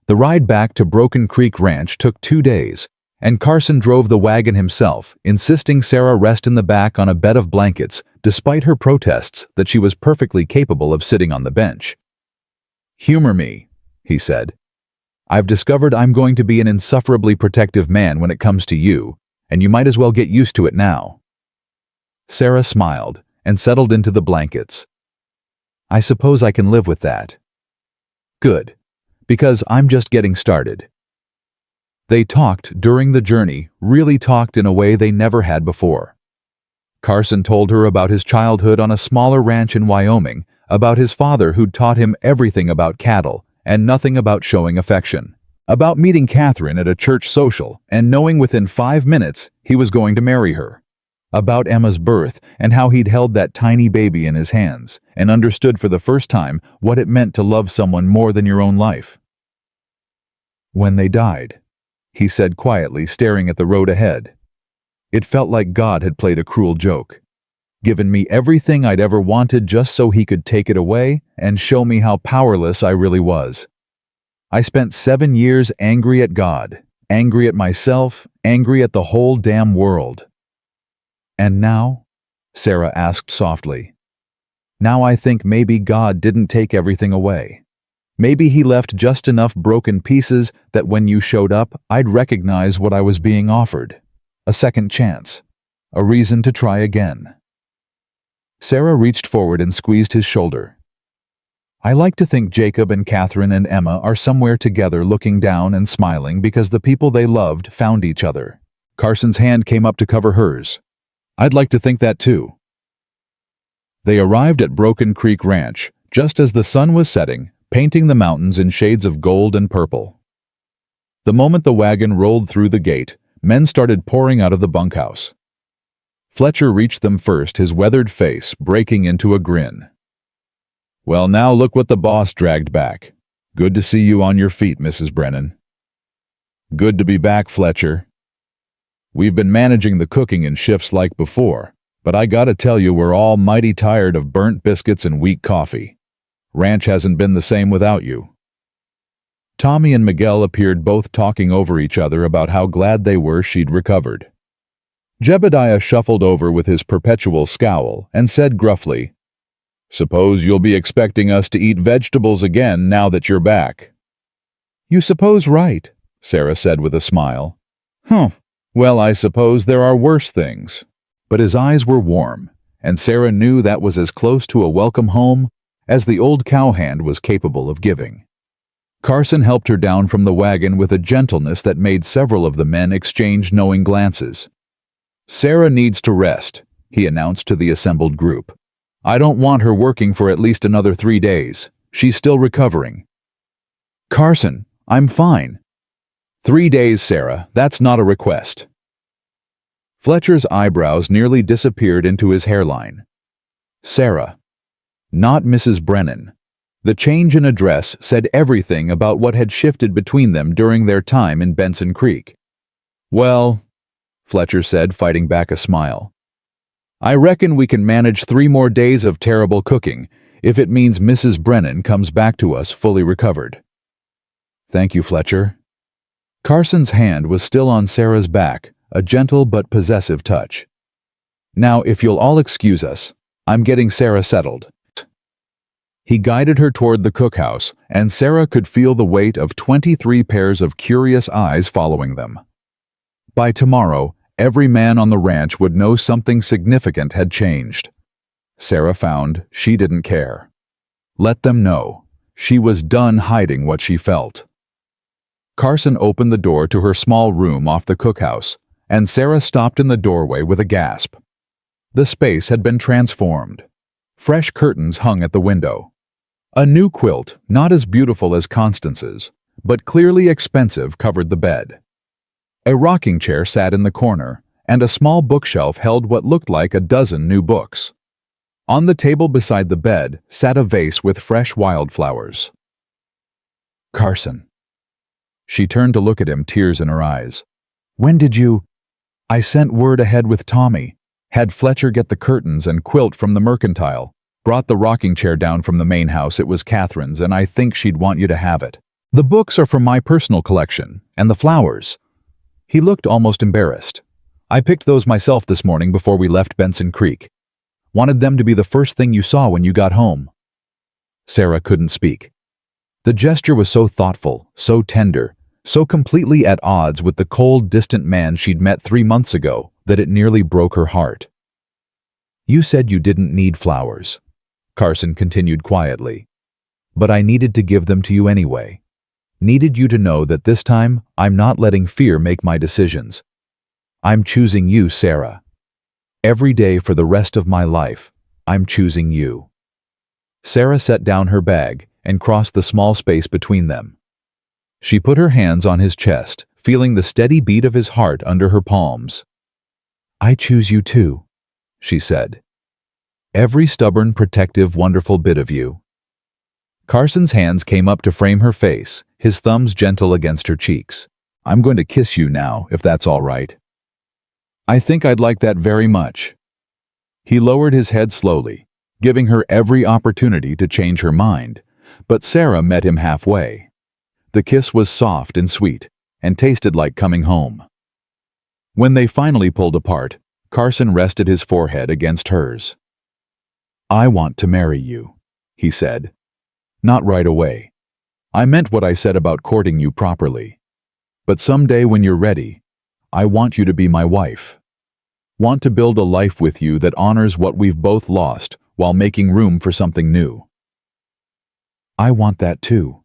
The ride back to Broken Creek Ranch took 2 days, and Carson drove the wagon himself, insisting Sarah rest in the back on a bed of blankets, despite her protests that she was perfectly capable of sitting on the bench. "Humor me," he said. "I've discovered I'm going to be an insufferably protective man when it comes to you, and you might as well get used to it now." Sarah smiled and settled into the blankets. "I suppose I can live with that." "Good, because I'm just getting started." They talked during the journey, really talked in a way they never had before. Carson told her about his childhood on a smaller ranch in Wyoming, about his father who'd taught him everything about cattle and nothing about showing affection, about meeting Catherine at a church social and knowing within 5 minutes he was going to marry her, about Emma's birth and how he'd held that tiny baby in his hands and understood for the first time what it meant to love someone more than your own life. "When they died," he said quietly, staring at the road ahead. "It felt like God had played a cruel joke, given me everything I'd ever wanted just so he could take it away and show me how powerless I really was. I spent 7 years angry at God, angry at myself, angry at the whole damn world. And now?" Sarah asked softly. "Now I think maybe God didn't take everything away. Maybe he left just enough broken pieces that when you showed up, I'd recognize what I was being offered. A second chance. A reason to try again." Sarah reached forward and squeezed his shoulder. "I like to think Jacob and Catherine and Emma are somewhere together looking down and smiling because the people they loved found each other." Carson's hand came up to cover hers. "I'd like to think that too." They arrived at Broken Creek Ranch just as the sun was setting, painting the mountains in shades of gold and purple. The moment the wagon rolled through the gate, men started pouring out of the bunkhouse. Fletcher reached them first, his weathered face breaking into a grin. "Well, now look what the boss dragged back. Good to see you on your feet, Mrs. Brennan." "Good to be back, Fletcher. We've been managing the cooking in shifts like before, but I gotta tell you we're all mighty tired of burnt biscuits and weak coffee. Ranch hasn't been the same without you." Tommy and Miguel appeared, both talking over each other about how glad they were she'd recovered. Jebediah shuffled over with his perpetual scowl and said gruffly, "Suppose you'll be expecting us to eat vegetables again now that you're back." "You suppose right," Sarah said with a smile. Well, I suppose there are worse things." But his eyes were warm, and Sarah knew that was as close to a welcome home as the old cowhand was capable of giving. Carson helped her down from the wagon with a gentleness that made several of the men exchange knowing glances. "Sarah needs to rest," he announced to the assembled group. "I don't want her working for at least another 3 days. She's still recovering." "Carson, I'm fine." 3 days, Sarah. That's not a request." Fletcher's eyebrows nearly disappeared into his hairline. Sarah. Not Mrs. Brennan. The change in address said everything about what had shifted between them during their time in Benson Creek. "Well," Fletcher said, fighting back a smile, "I reckon we can manage 3 more days of terrible cooking if it means Mrs. Brennan comes back to us fully recovered." "Thank you, Fletcher." Carson's hand was still on Sarah's back, a gentle but possessive touch. "Now, if you'll all excuse us, I'm getting Sarah settled." He guided her toward the cookhouse, and Sarah could feel the weight of 23 pairs of curious eyes following them. By tomorrow, every man on the ranch would know something significant had changed. Sarah found she didn't care. Let them know. She was done hiding what she felt. Carson opened the door to her small room off the cookhouse, and Sarah stopped in the doorway with a gasp. The space had been transformed. Fresh curtains hung at the window. A new quilt, not as beautiful as Constance's, but clearly expensive, covered the bed. A rocking chair sat in the corner, and a small bookshelf held what looked like a dozen new books. On the table beside the bed sat a vase with fresh wildflowers. "Carson." She turned to look at him, tears in her eyes. "When did you—" "I sent word ahead with Tommy. Had Fletcher get the curtains and quilt from the mercantile. Brought the rocking chair down from the main house. It was Catherine's, and I think she'd want you to have it. The books are from my personal collection, and the flowers." He looked almost embarrassed. "I picked those myself this morning before we left Benson Creek. Wanted them to be the first thing you saw when you got home." Sarah couldn't speak. The gesture was so thoughtful, so tender, so completely at odds with the cold, distant man she'd met 3 months ago that it nearly broke her heart. "You said you didn't need flowers," Carson continued quietly, "but I needed to give them to you anyway. Needed you to know that this time I'm not letting fear make my decisions. I'm choosing you, Sarah. Every day for the rest of my life, I'm choosing you." Sarah set down her bag and crossed the small space between them. She put her hands on his chest, feeling the steady beat of his heart under her palms. "I choose you too," she said. "Every stubborn, protective, wonderful bit of you." Carson's hands came up to frame her face, his thumbs gentle against her cheeks. "I'm going to kiss you now, if that's all right." "I think I'd like that very much." He lowered his head slowly, giving her every opportunity to change her mind, but Sarah met him halfway. The kiss was soft and sweet, and tasted like coming home. When they finally pulled apart, Carson rested his forehead against hers. "I want to marry you," he said. "Not right away. I meant what I said about courting you properly. But someday when you're ready, I want you to be my wife. Want to build a life with you that honors what we've both lost while making room for something new." "I want that too,"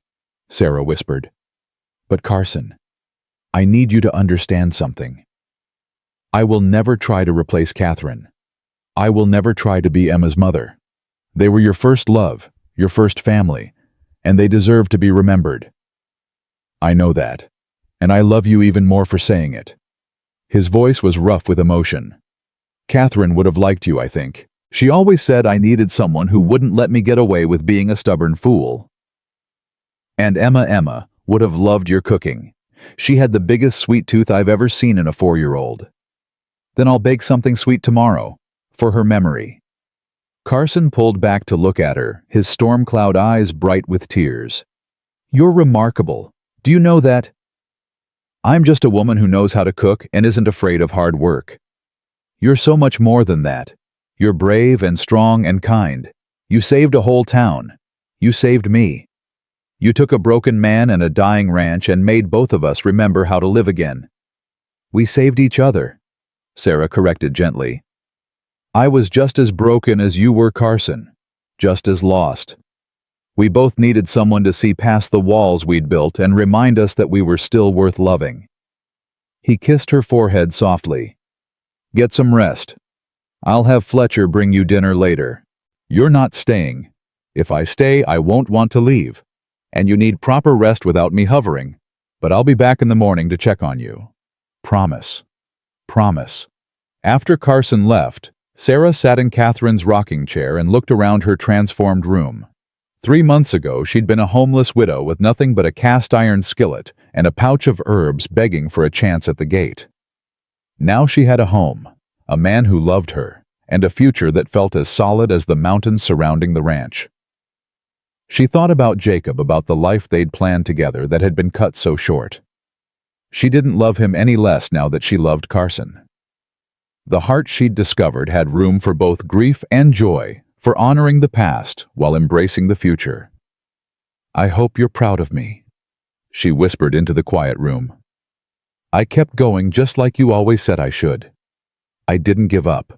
Sarah whispered. "But Carson, I need you to understand something. I will never try to replace Catherine. I will never try to be Emma's mother. They were your first love, your first family, and they deserve to be remembered. I know that, and I love you even more for saying it." His voice was rough with emotion. "Catherine would have liked you, I think. She always said I needed someone who wouldn't let me get away with being a stubborn fool. And Emma would have loved your cooking. She had the biggest sweet tooth I've ever seen in a 4-year-old. Then I'll bake something sweet tomorrow, for her memory." Carson pulled back to look at her, his storm cloud eyes bright with tears. "You're remarkable. Do you know that? I'm just a woman who knows how to cook and isn't afraid of hard work. You're so much more than that. You're brave and strong and kind. You saved a whole town. You saved me. You took a broken man and a dying ranch and made both of us remember how to live again. We saved each other," Sarah corrected gently. "I was just as broken as you were, Carson, just as lost. We both needed someone to see past the walls we'd built and remind us that we were still worth loving." He kissed her forehead softly. "Get some rest. I'll have Fletcher bring you dinner later. You're not staying. If I stay, I won't want to leave. And you need proper rest without me hovering. But I'll be back in the morning to check on you. Promise. Promise." After Carson left, Sarah sat in Catherine's rocking chair and looked around her transformed room. 3 months ago, she'd been a homeless widow with nothing but a cast-iron skillet and a pouch of herbs begging for a chance at the gate. Now she had a home, a man who loved her, and a future that felt as solid as the mountains surrounding the ranch. She thought about Jacob, about the life they'd planned together that had been cut so short. She didn't love him any less now that she loved Carson. The heart she'd discovered had room for both grief and joy, for honoring the past while embracing the future. "I hope you're proud of me," she whispered into the quiet room. "I kept going just like you always said I should. I didn't give up."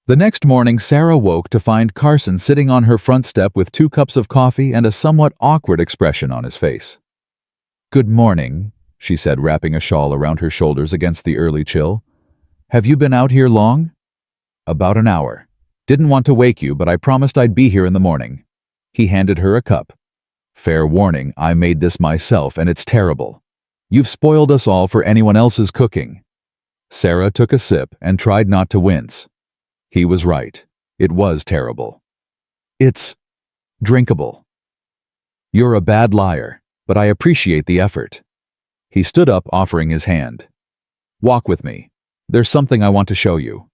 The next morning, Sarah woke to find Carson sitting on her front step with 2 cups of coffee and a somewhat awkward expression on his face. "Good morning," she said, wrapping a shawl around her shoulders against the early chill. "Have you been out here long?" "About an hour. Didn't want to wake you, but I promised I'd be here in the morning." He handed her a cup. "Fair warning, I made this myself and it's terrible. You've spoiled us all for anyone else's cooking." Sarah took a sip and tried not to wince. He was right. It was terrible. "It's drinkable." "You're a bad liar, but I appreciate the effort." He stood up, offering his hand. "Walk with me. There's something I want to show you."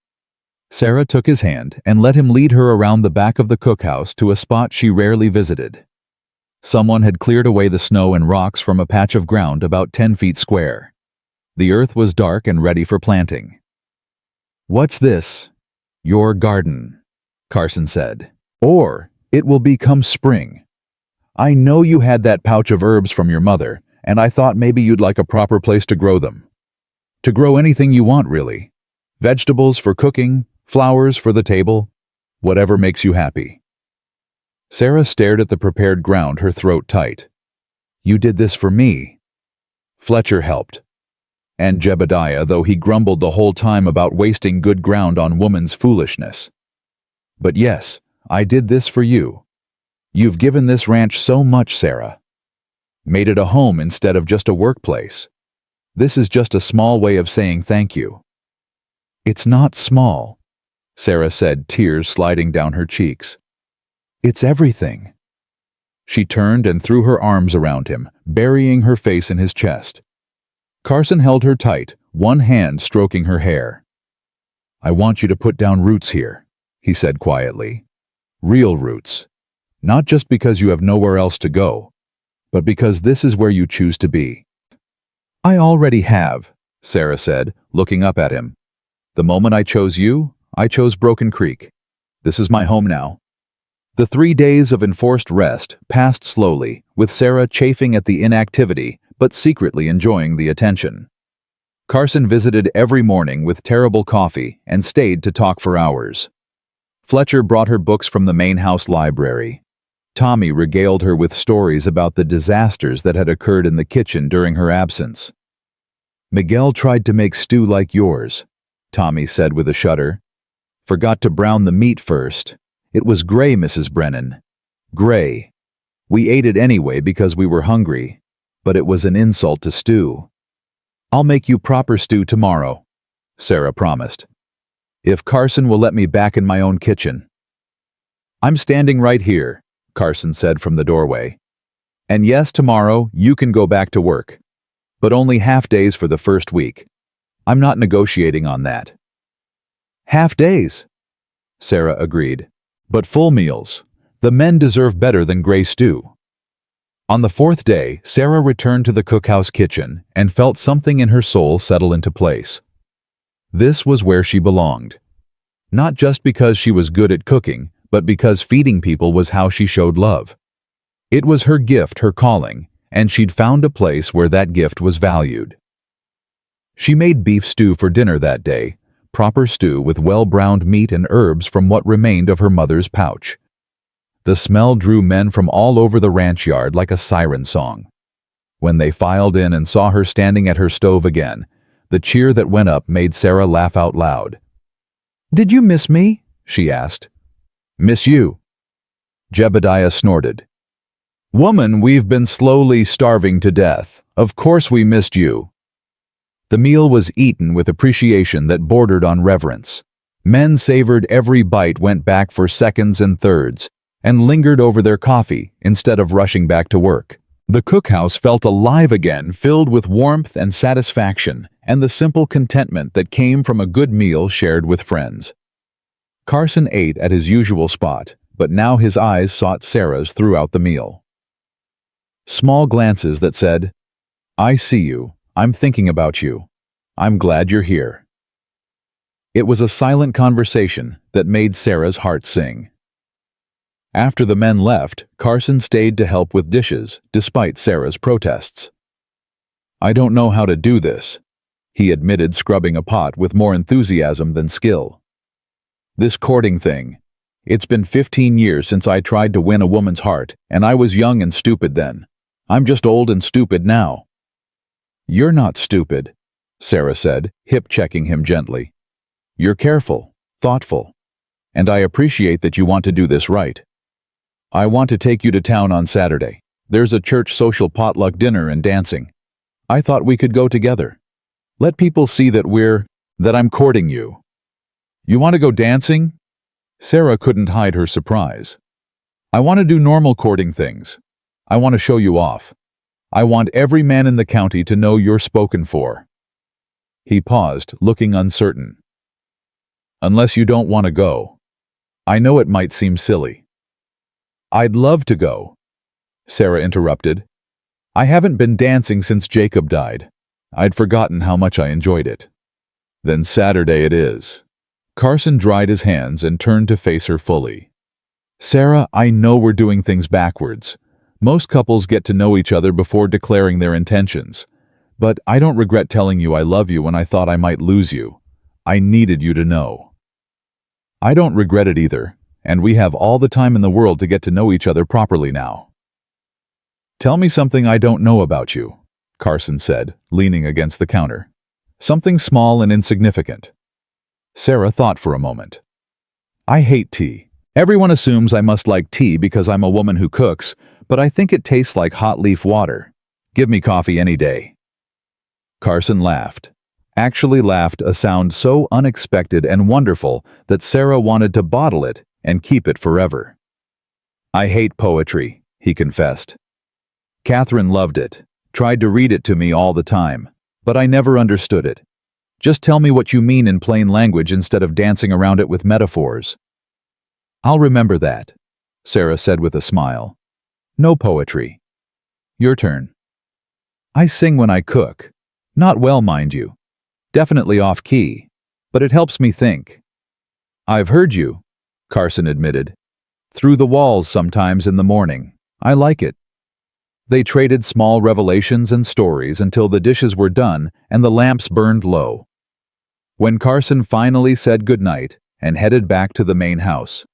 Sarah took his hand and let him lead her around the back of the cookhouse to a spot she rarely visited. Someone had cleared away the snow and rocks from a patch of ground about 10 feet square. The earth was dark and ready for planting. "What's this?" "Your garden," Carson said. "Or it will become spring. I know you had that pouch of herbs from your mother, and I thought maybe you'd like a proper place to grow them. To grow anything you want, really. Vegetables for cooking, flowers for the table, whatever makes you happy." Sarah stared at the prepared ground, her throat tight. "You did this for me." Fletcher helped. And Jebediah, though he grumbled the whole time about wasting good ground on woman's foolishness. "But yes, I did this for you. You've given this ranch so much, Sarah. Made it a home instead of just a workplace. This is just a small way of saying thank you." "It's not small," Sarah said, tears sliding down her cheeks. "It's everything." She turned and threw her arms around him, burying her face in his chest. Carson held her tight, one hand stroking her hair. "I want you to put down roots here," he said quietly. "Real roots. Not just because you have nowhere else to go, but because this is where you choose to be." "I already have," Sarah said, looking up at him. "The moment I chose you, I chose Broken Creek. This is my home now." The 3 days of enforced rest passed slowly, with Sarah chafing at the inactivity but secretly enjoying the attention. Carson visited every morning with terrible coffee and stayed to talk for hours. Fletcher brought her books from the main house library. Tommy regaled her with stories about the disasters that had occurred in the kitchen during her absence. "Miguel tried to make stew like yours," Tommy said with a shudder. "Forgot to brown the meat first. It was gray, Mrs. Brennan. Gray. We ate it anyway because we were hungry, but it was an insult to stew." "I'll make you proper stew tomorrow," Sarah promised. "If Carson will let me back in my own kitchen." "I'm standing right here," Carson said from the doorway. "And yes, tomorrow you can go back to work. But only half days for the first week. I'm not negotiating on that." "Half days," Sarah agreed. "But full meals. The men deserve better than gray stew." On the 4th day, Sarah returned to the cookhouse kitchen and felt something in her soul settle into place. This was where she belonged. Not just because she was good at cooking, but because feeding people was how she showed love. It was her gift, her calling, and she'd found a place where that gift was valued. She made beef stew for dinner that day, proper stew with well-browned meat and herbs from what remained of her mother's pouch. The smell drew men from all over the ranch yard like a siren song. When they filed in and saw her standing at her stove again, the cheer that went up made Sarah laugh out loud. "Did you miss me?" she asked. "Miss you?" Jebediah snorted. "Woman, we've been slowly starving to death. Of course we missed you." The meal was eaten with appreciation that bordered on reverence. Men savored every bite, went back for seconds and thirds, and lingered over their coffee instead of rushing back to work. The cookhouse felt alive again, filled with warmth and satisfaction, and the simple contentment that came from a good meal shared with friends. Carson ate at his usual spot, but now his eyes sought Sarah's throughout the meal. Small glances that said, "I see you, I'm thinking about you, I'm glad you're here." It was a silent conversation that made Sarah's heart sing. After the men left, Carson stayed to help with dishes, despite Sarah's protests. "I don't know how to do this," he admitted, scrubbing a pot with more enthusiasm than skill. "This courting thing. It's been 15 years since I tried to win a woman's heart, and I was young and stupid then. I'm just old and stupid now." "You're not stupid," Sarah said, hip-checking him gently. "You're careful, thoughtful, and I appreciate that you want to do this right. I want to take you to town on Saturday. There's a church social potluck dinner and dancing. I thought we could go together. Let people see that I'm courting you." "You want to go dancing?" Sarah couldn't hide her surprise. "I want to do normal courting things. I want to show you off. I want every man in the county to know you're spoken for." He paused, looking uncertain. "Unless you don't want to go. I know it might seem silly." "I'd love to go," Sarah interrupted. "I haven't been dancing since Jacob died. I'd forgotten how much I enjoyed it." "Then Saturday it is." Carson dried his hands and turned to face her fully. "Sarah, I know we're doing things backwards. Most couples get to know each other before declaring their intentions. But I don't regret telling you I love you when I thought I might lose you. I needed you to know." "I don't regret it either, and we have all the time in the world to get to know each other properly now." "Tell me something I don't know about you," Carson said, leaning against the counter. "Something small and insignificant." Sarah thought for a moment. "I hate tea. Everyone assumes I must like tea because I'm a woman who cooks, but I think it tastes like hot leaf water. Give me coffee any day." Carson laughed. Actually laughed, a sound so unexpected and wonderful that Sarah wanted to bottle it and keep it forever. "I hate poetry," he confessed. "Catherine loved it, tried to read it to me all the time, but I never understood it. Just tell me what you mean in plain language instead of dancing around it with metaphors." "I'll remember that," Sarah said with a smile. "No poetry. Your turn." "I sing when I cook. Not well, mind you. Definitely off-key, but it helps me think." "I've heard you," Carson admitted. "Through the walls sometimes in the morning. I like it." They traded small revelations and stories until the dishes were done and the lamps burned low. When Carson finally said goodnight and headed back to the main house,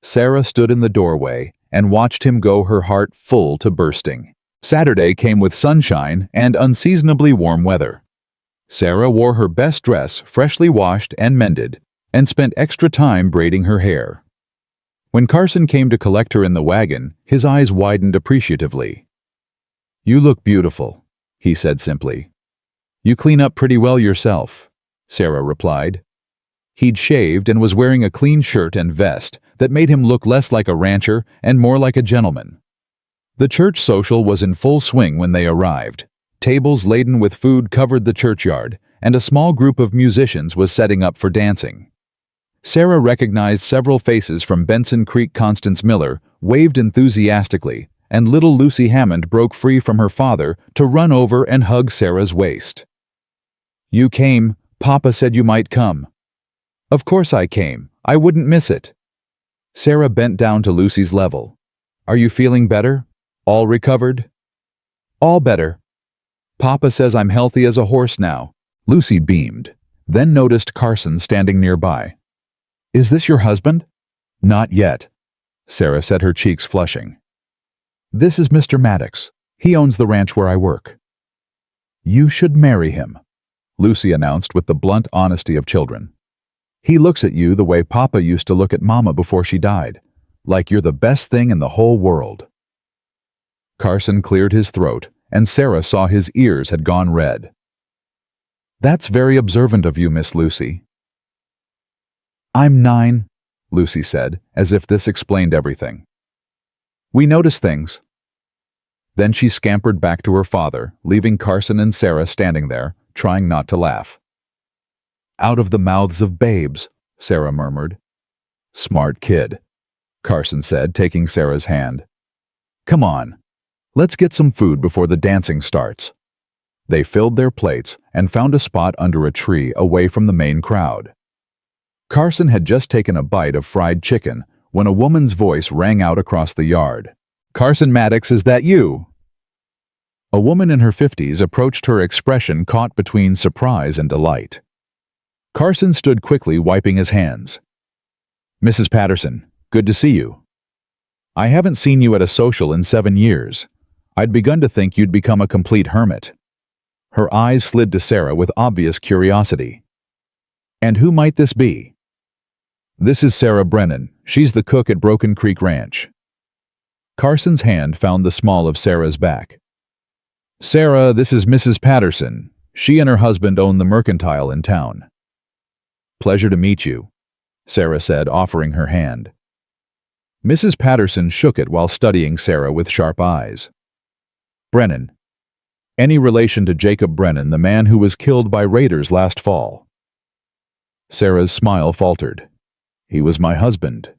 Sarah stood in the doorway and watched him go, her heart full to bursting. Saturday came with sunshine and unseasonably warm weather. Sarah wore her best dress, freshly washed and mended, and spent extra time braiding her hair. When Carson came to collect her in the wagon, his eyes widened appreciatively. "You look beautiful," he said simply. "You clean up pretty well yourself," Sarah replied. He'd shaved and was wearing a clean shirt and vest that made him look less like a rancher and more like a gentleman. The church social was in full swing when they arrived. Tables laden with food covered the churchyard, and a small group of musicians was setting up for dancing. Sarah recognized several faces from Benson Creek. Constance Miller waved enthusiastically, and little Lucy Hammond broke free from her father to run over and hug Sarah's waist. "You came. Papa said you might come." "Of course I came. I wouldn't miss it." Sarah bent down to Lucy's level. "Are you feeling better? All recovered?" "All better. Papa says I'm healthy as a horse now." Lucy beamed, then noticed Carson standing nearby. "Is this your husband?" "Not yet," Sarah said, her cheeks flushing. "This is Mr. Maddox. He owns the ranch where I work." "You should marry him," Lucy announced with the blunt honesty of children. "He looks at you the way Papa used to look at Mama before she died, like you're the best thing in the whole world." Carson cleared his throat, and Sarah saw his ears had gone red. That's very observant of you, Miss Lucy. I'm 9, Lucy said, as if this explained everything. We notice things. Then she scampered back to her father, leaving Carson and Sarah standing there, trying not to laugh. Out of the mouths of babes, Sarah murmured. Smart kid, Carson said, taking Sarah's hand. Come on, let's get some food before the dancing starts. They filled their plates and found a spot under a tree away from the main crowd. Carson had just taken a bite of fried chicken when a woman's voice rang out across the yard. Carson Maddox, is that you? A woman in her 50s approached, her expression caught between surprise and delight. Carson stood quickly, wiping his hands. Mrs. Patterson, good to see you. I haven't seen you at a social in 7 years. I'd begun to think you'd become a complete hermit. Her eyes slid to Sarah with obvious curiosity. And who might this be? This is Sarah Brennan. She's the cook at Broken Creek Ranch. Carson's hand found the small of Sarah's back. Sarah, this is Mrs. Patterson. She and her husband own the mercantile in town. Pleasure to meet you, Sarah said, offering her hand. Mrs. Patterson shook it while studying Sarah with sharp eyes. Brennan. Any relation to Jacob Brennan, the man who was killed by raiders last fall? Sarah's smile faltered. He was my husband.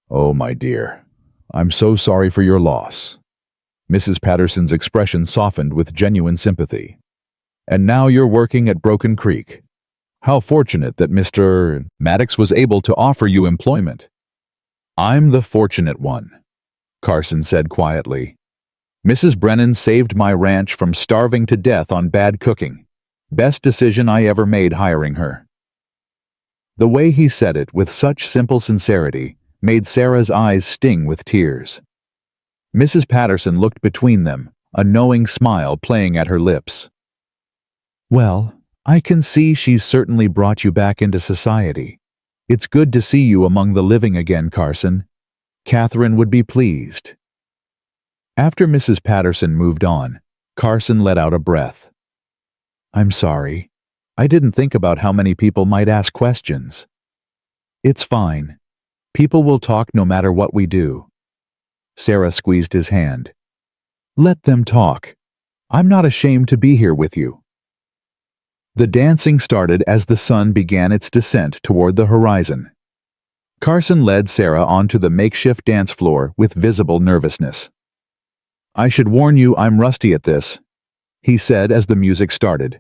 Oh, my dear. I'm so sorry for your loss. Mrs. Patterson's expression softened with genuine sympathy. And now you're working at Broken Creek. How fortunate that Mr. Maddox was able to offer you employment. I'm the fortunate one, Carson said quietly. Mrs. Brennan saved my ranch from starving to death on bad cooking. Best decision I ever made hiring her. The way he said it with such simple sincerity made Sarah's eyes sting with tears. Mrs. Patterson looked between them, a knowing smile playing at her lips. Well, I can see she's certainly brought you back into society. It's good to see you among the living again, Carson. Catherine would be pleased. After Mrs. Patterson moved on, Carson let out a breath. I'm sorry. I didn't think about how many people might ask questions. It's fine. People will talk no matter what we do. Sarah squeezed his hand. Let them talk. I'm not ashamed to be here with you. The dancing started as the sun began its descent toward the horizon. Carson led Sarah onto the makeshift dance floor with visible nervousness. I should warn you, I'm rusty at this, he said as the music started.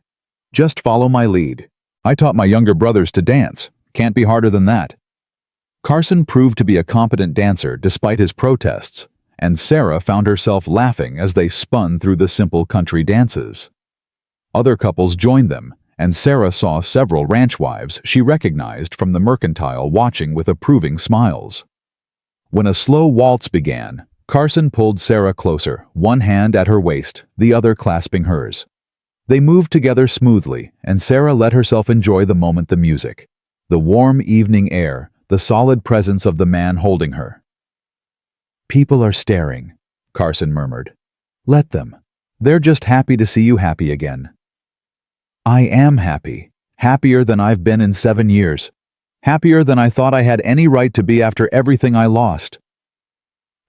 Just follow my lead. I taught my younger brothers to dance. Can't be harder than that. Carson proved to be a competent dancer despite his protests, and Sarah found herself laughing as they spun through the simple country dances. Other couples joined them, and Sarah saw several ranch wives she recognized from the mercantile watching with approving smiles. When a slow waltz began, Carson pulled Sarah closer, one hand at her waist, the other clasping hers. They moved together smoothly, and Sarah let herself enjoy the moment, the music, the warm evening air, the solid presence of the man holding her. People are staring, Carson murmured. Let them. They're just happy to see you happy again. I am happy. Happier than I've been in 7 years. Happier than I thought I had any right to be after everything I lost.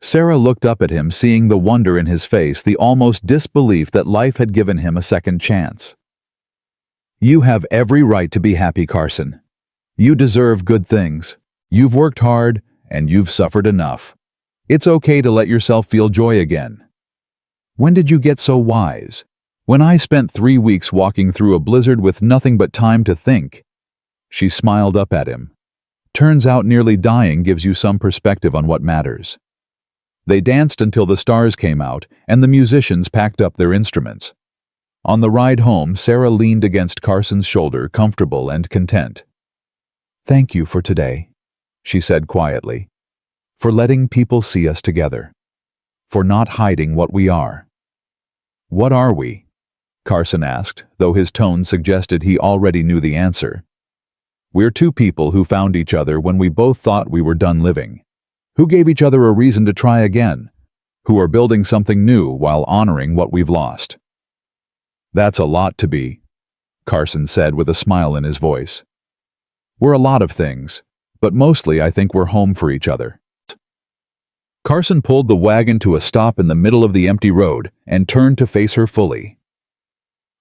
Sarah looked up at him, seeing the wonder in his face, the almost disbelief that life had given him a second chance. You have every right to be happy, Carson. You deserve good things. You've worked hard, and you've suffered enough. It's okay to let yourself feel joy again. When did you get so wise? When I spent 3 weeks walking through a blizzard with nothing but time to think. She smiled up at him. Turns out nearly dying gives you some perspective on what matters. They danced until the stars came out and the musicians packed up their instruments. On the ride home, Sarah leaned against Carson's shoulder, comfortable and content. Thank you for today, she said quietly, for letting people see us together, for not hiding what we are. What are we? Carson asked, though his tone suggested he already knew the answer. We're two people who found each other when we both thought we were done living, who gave each other a reason to try again, who are building something new while honoring what we've lost. That's a lot to be, Carson said with a smile in his voice. We're a lot of things, but mostly I think we're home for each other. Carson pulled the wagon to a stop in the middle of the empty road and turned to face her fully.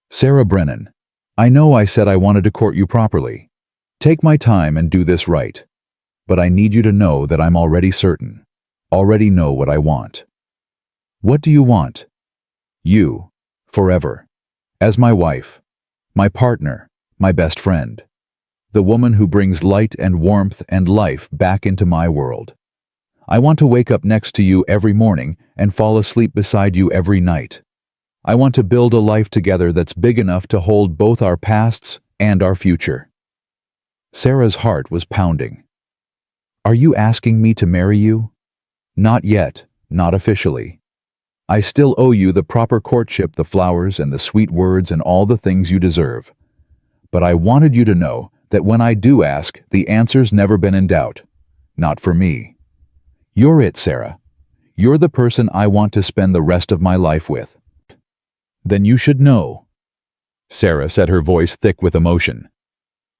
Sarah Brennan, I know I said I wanted to court you properly. Take my time and do this right. But I need you to know that I'm already certain, already know what I want. What do you want? You, forever, as my wife, my partner, my best friend, the woman who brings light and warmth and life back into my world. I want to wake up next to you every morning and fall asleep beside you every night. I want to build a life together that's big enough to hold both our pasts and our future. Sarah's heart was pounding. Are you asking me to marry you? Not yet, not officially. I still owe you the proper courtship, the flowers and the sweet words and all the things you deserve. But I wanted you to know that when I do ask, the answer's never been in doubt. Not for me. You're it, Sarah. You're the person I want to spend the rest of my life with. Then you should know, Sarah said, her voice thick with emotion,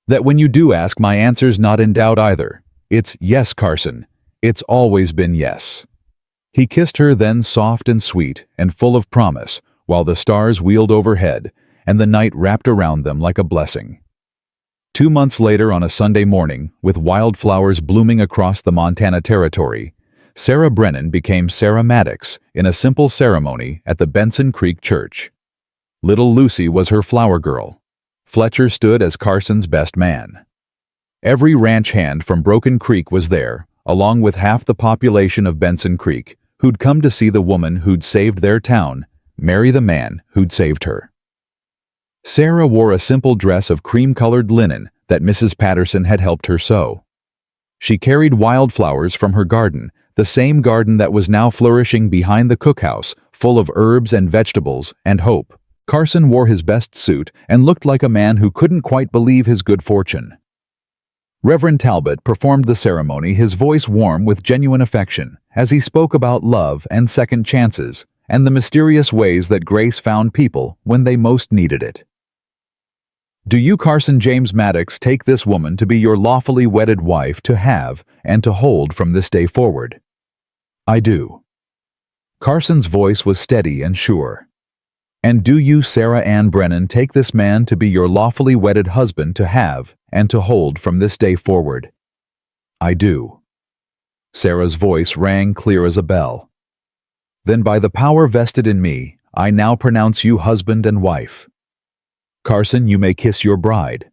that when you do ask, my answer's not in doubt either. It's yes, Carson. It's always been yes. He kissed her then, soft and sweet and full of promise, while the stars wheeled overhead and the night wrapped around them like a blessing. 2 months later, on a Sunday morning, with wildflowers blooming across the Montana Territory, Sarah Brennan became Sarah Maddox in a simple ceremony at the Benson Creek Church. Little Lucy was her flower girl. Fletcher stood as Carson's best man. Every ranch hand from Broken Creek was there, along with half the population of Benson Creek, who'd come to see the woman who'd saved their town marry the man who'd saved her. Sarah wore a simple dress of cream-colored linen that Mrs. Patterson had helped her sew. She carried wildflowers from her garden, the same garden that was now flourishing behind the cookhouse, full of herbs and vegetables and hope. Carson wore his best suit and looked like a man who couldn't quite believe his good fortune. Reverend Talbot performed the ceremony, his voice warm with genuine affection, as he spoke about love and second chances and the mysterious ways that grace found people when they most needed it. Do you, Carson James Maddox, take this woman to be your lawfully wedded wife to have and to hold from this day forward? I do. Carson's voice was steady and sure. And do you, Sarah Ann Brennan, take this man to be your lawfully wedded husband to have and to hold from this day forward? I do. Sarah's voice rang clear as a bell. Then by the power vested in me, I now pronounce you husband and wife. Carson, you may kiss your bride.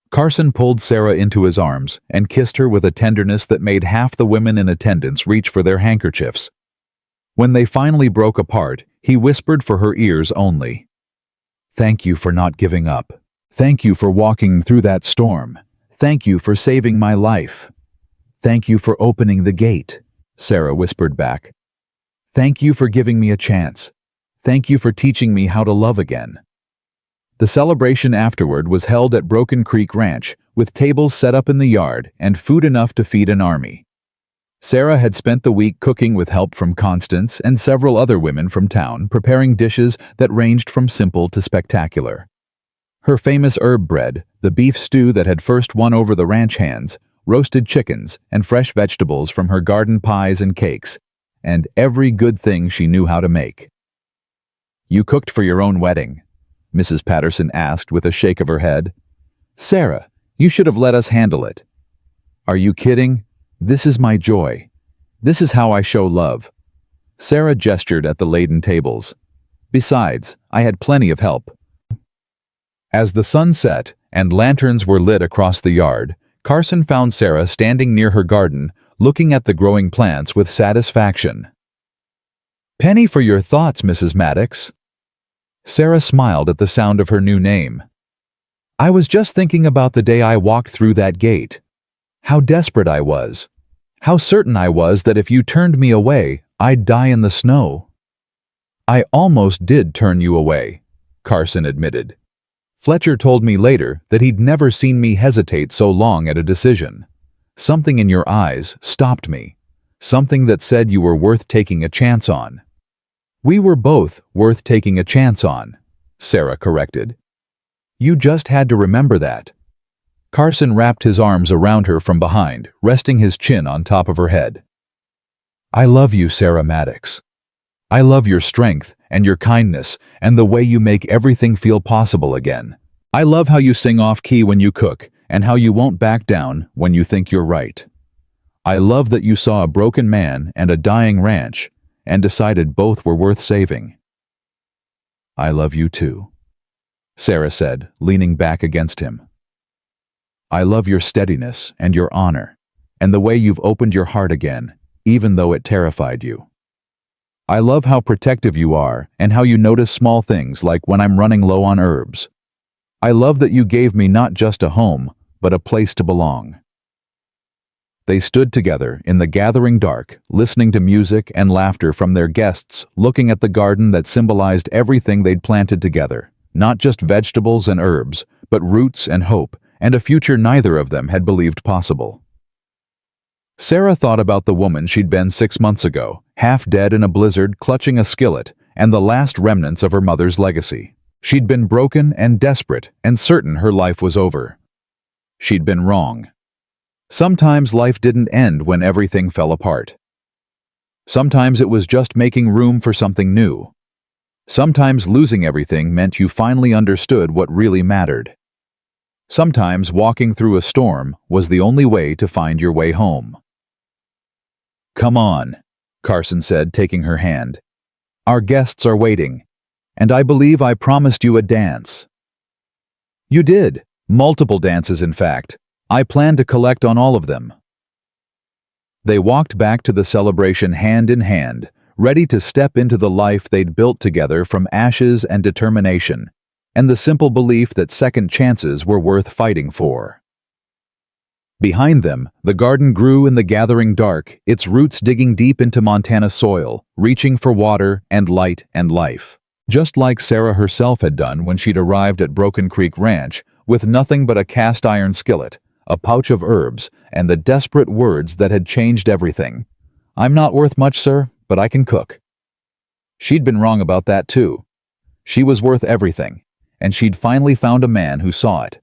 Carson pulled Sarah into his arms and kissed her with a tenderness that made half the women in attendance reach for their handkerchiefs. When they finally broke apart, he whispered for her ears only, "Thank you for not giving up. Thank you for walking through that storm. Thank you for saving my life. Thank you for opening the gate," Sarah whispered back. "Thank you for giving me a chance. Thank you for teaching me how to love again." The celebration afterward was held at Broken Creek Ranch, with tables set up in the yard and food enough to feed an army. Sarah had spent the week cooking with help from Constance and several other women from town, preparing dishes that ranged from simple to spectacular. Her famous herb bread, the beef stew that had first won over the ranch hands, roasted chickens, and fresh vegetables from her garden pies and cakes, and every good thing she knew how to make. "You cooked for your own wedding?" Mrs. Patterson asked with a shake of her head. "Sarah, you should have let us handle it." "Are you kidding? This is my joy. This is how I show love." Sarah gestured at the laden tables. "Besides, I had plenty of help." As the sun set and lanterns were lit across the yard, Carson found Sarah standing near her garden, looking at the growing plants with satisfaction. "Penny for your thoughts, Mrs. Maddox." Sarah smiled at the sound of her new name. "I was just thinking about the day I walked through that gate. How desperate I was. How certain I was that if you turned me away, I'd die in the snow." "I almost did turn you away," Carson admitted. "Fletcher told me later that he'd never seen me hesitate so long at a decision. Something in your eyes stopped me. Something that said you were worth taking a chance on." "We were both worth taking a chance on," Sarah corrected. You just had to remember that. Carson wrapped his arms around her from behind, resting his chin on top of her head. I love you, Sarah Maddox. I love your strength and your kindness and the way you make everything feel possible again. I love how you sing off-key when you cook and how you won't back down when you think you're right. I love that you saw a broken man and a dying ranch and decided both were worth saving. I love you too, Sarah said, leaning back against him. I love your steadiness and your honor and the way you've opened your heart again, even though it terrified you. I love how protective you are and how you notice small things like when I'm running low on herbs. I love that you gave me not just a home, but a place to belong. They stood together in the gathering dark, listening to music and laughter from their guests, looking at the garden that symbolized everything they'd planted together, not just vegetables and herbs, but roots and hope, and a future neither of them had believed possible. Sarah thought about the woman she'd been 6 months ago, half dead in a blizzard, clutching a skillet, and the last remnants of her mother's legacy. She'd been broken and desperate and certain her life was over. She'd been wrong. Sometimes life didn't end when everything fell apart. Sometimes it was just making room for something new. Sometimes losing everything meant you finally understood what really mattered. Sometimes walking through a storm was the only way to find your way home. Come on, Carson said, taking her hand. Our guests are waiting, and I believe I promised you a dance. You did. Multiple dances, in fact. I plan to collect on all of them. They walked back to the celebration hand in hand, ready to step into the life they'd built together from ashes and determination, and the simple belief that second chances were worth fighting for. Behind them, the garden grew in the gathering dark, its roots digging deep into Montana soil, reaching for water and light and life. Just like Sarah herself had done when she'd arrived at Broken Creek Ranch, with nothing but a cast-iron skillet, a pouch of herbs, and the desperate words that had changed everything. I'm not worth much, sir, but I can cook. She'd been wrong about that too. She was worth everything, and she'd finally found a man who saw it.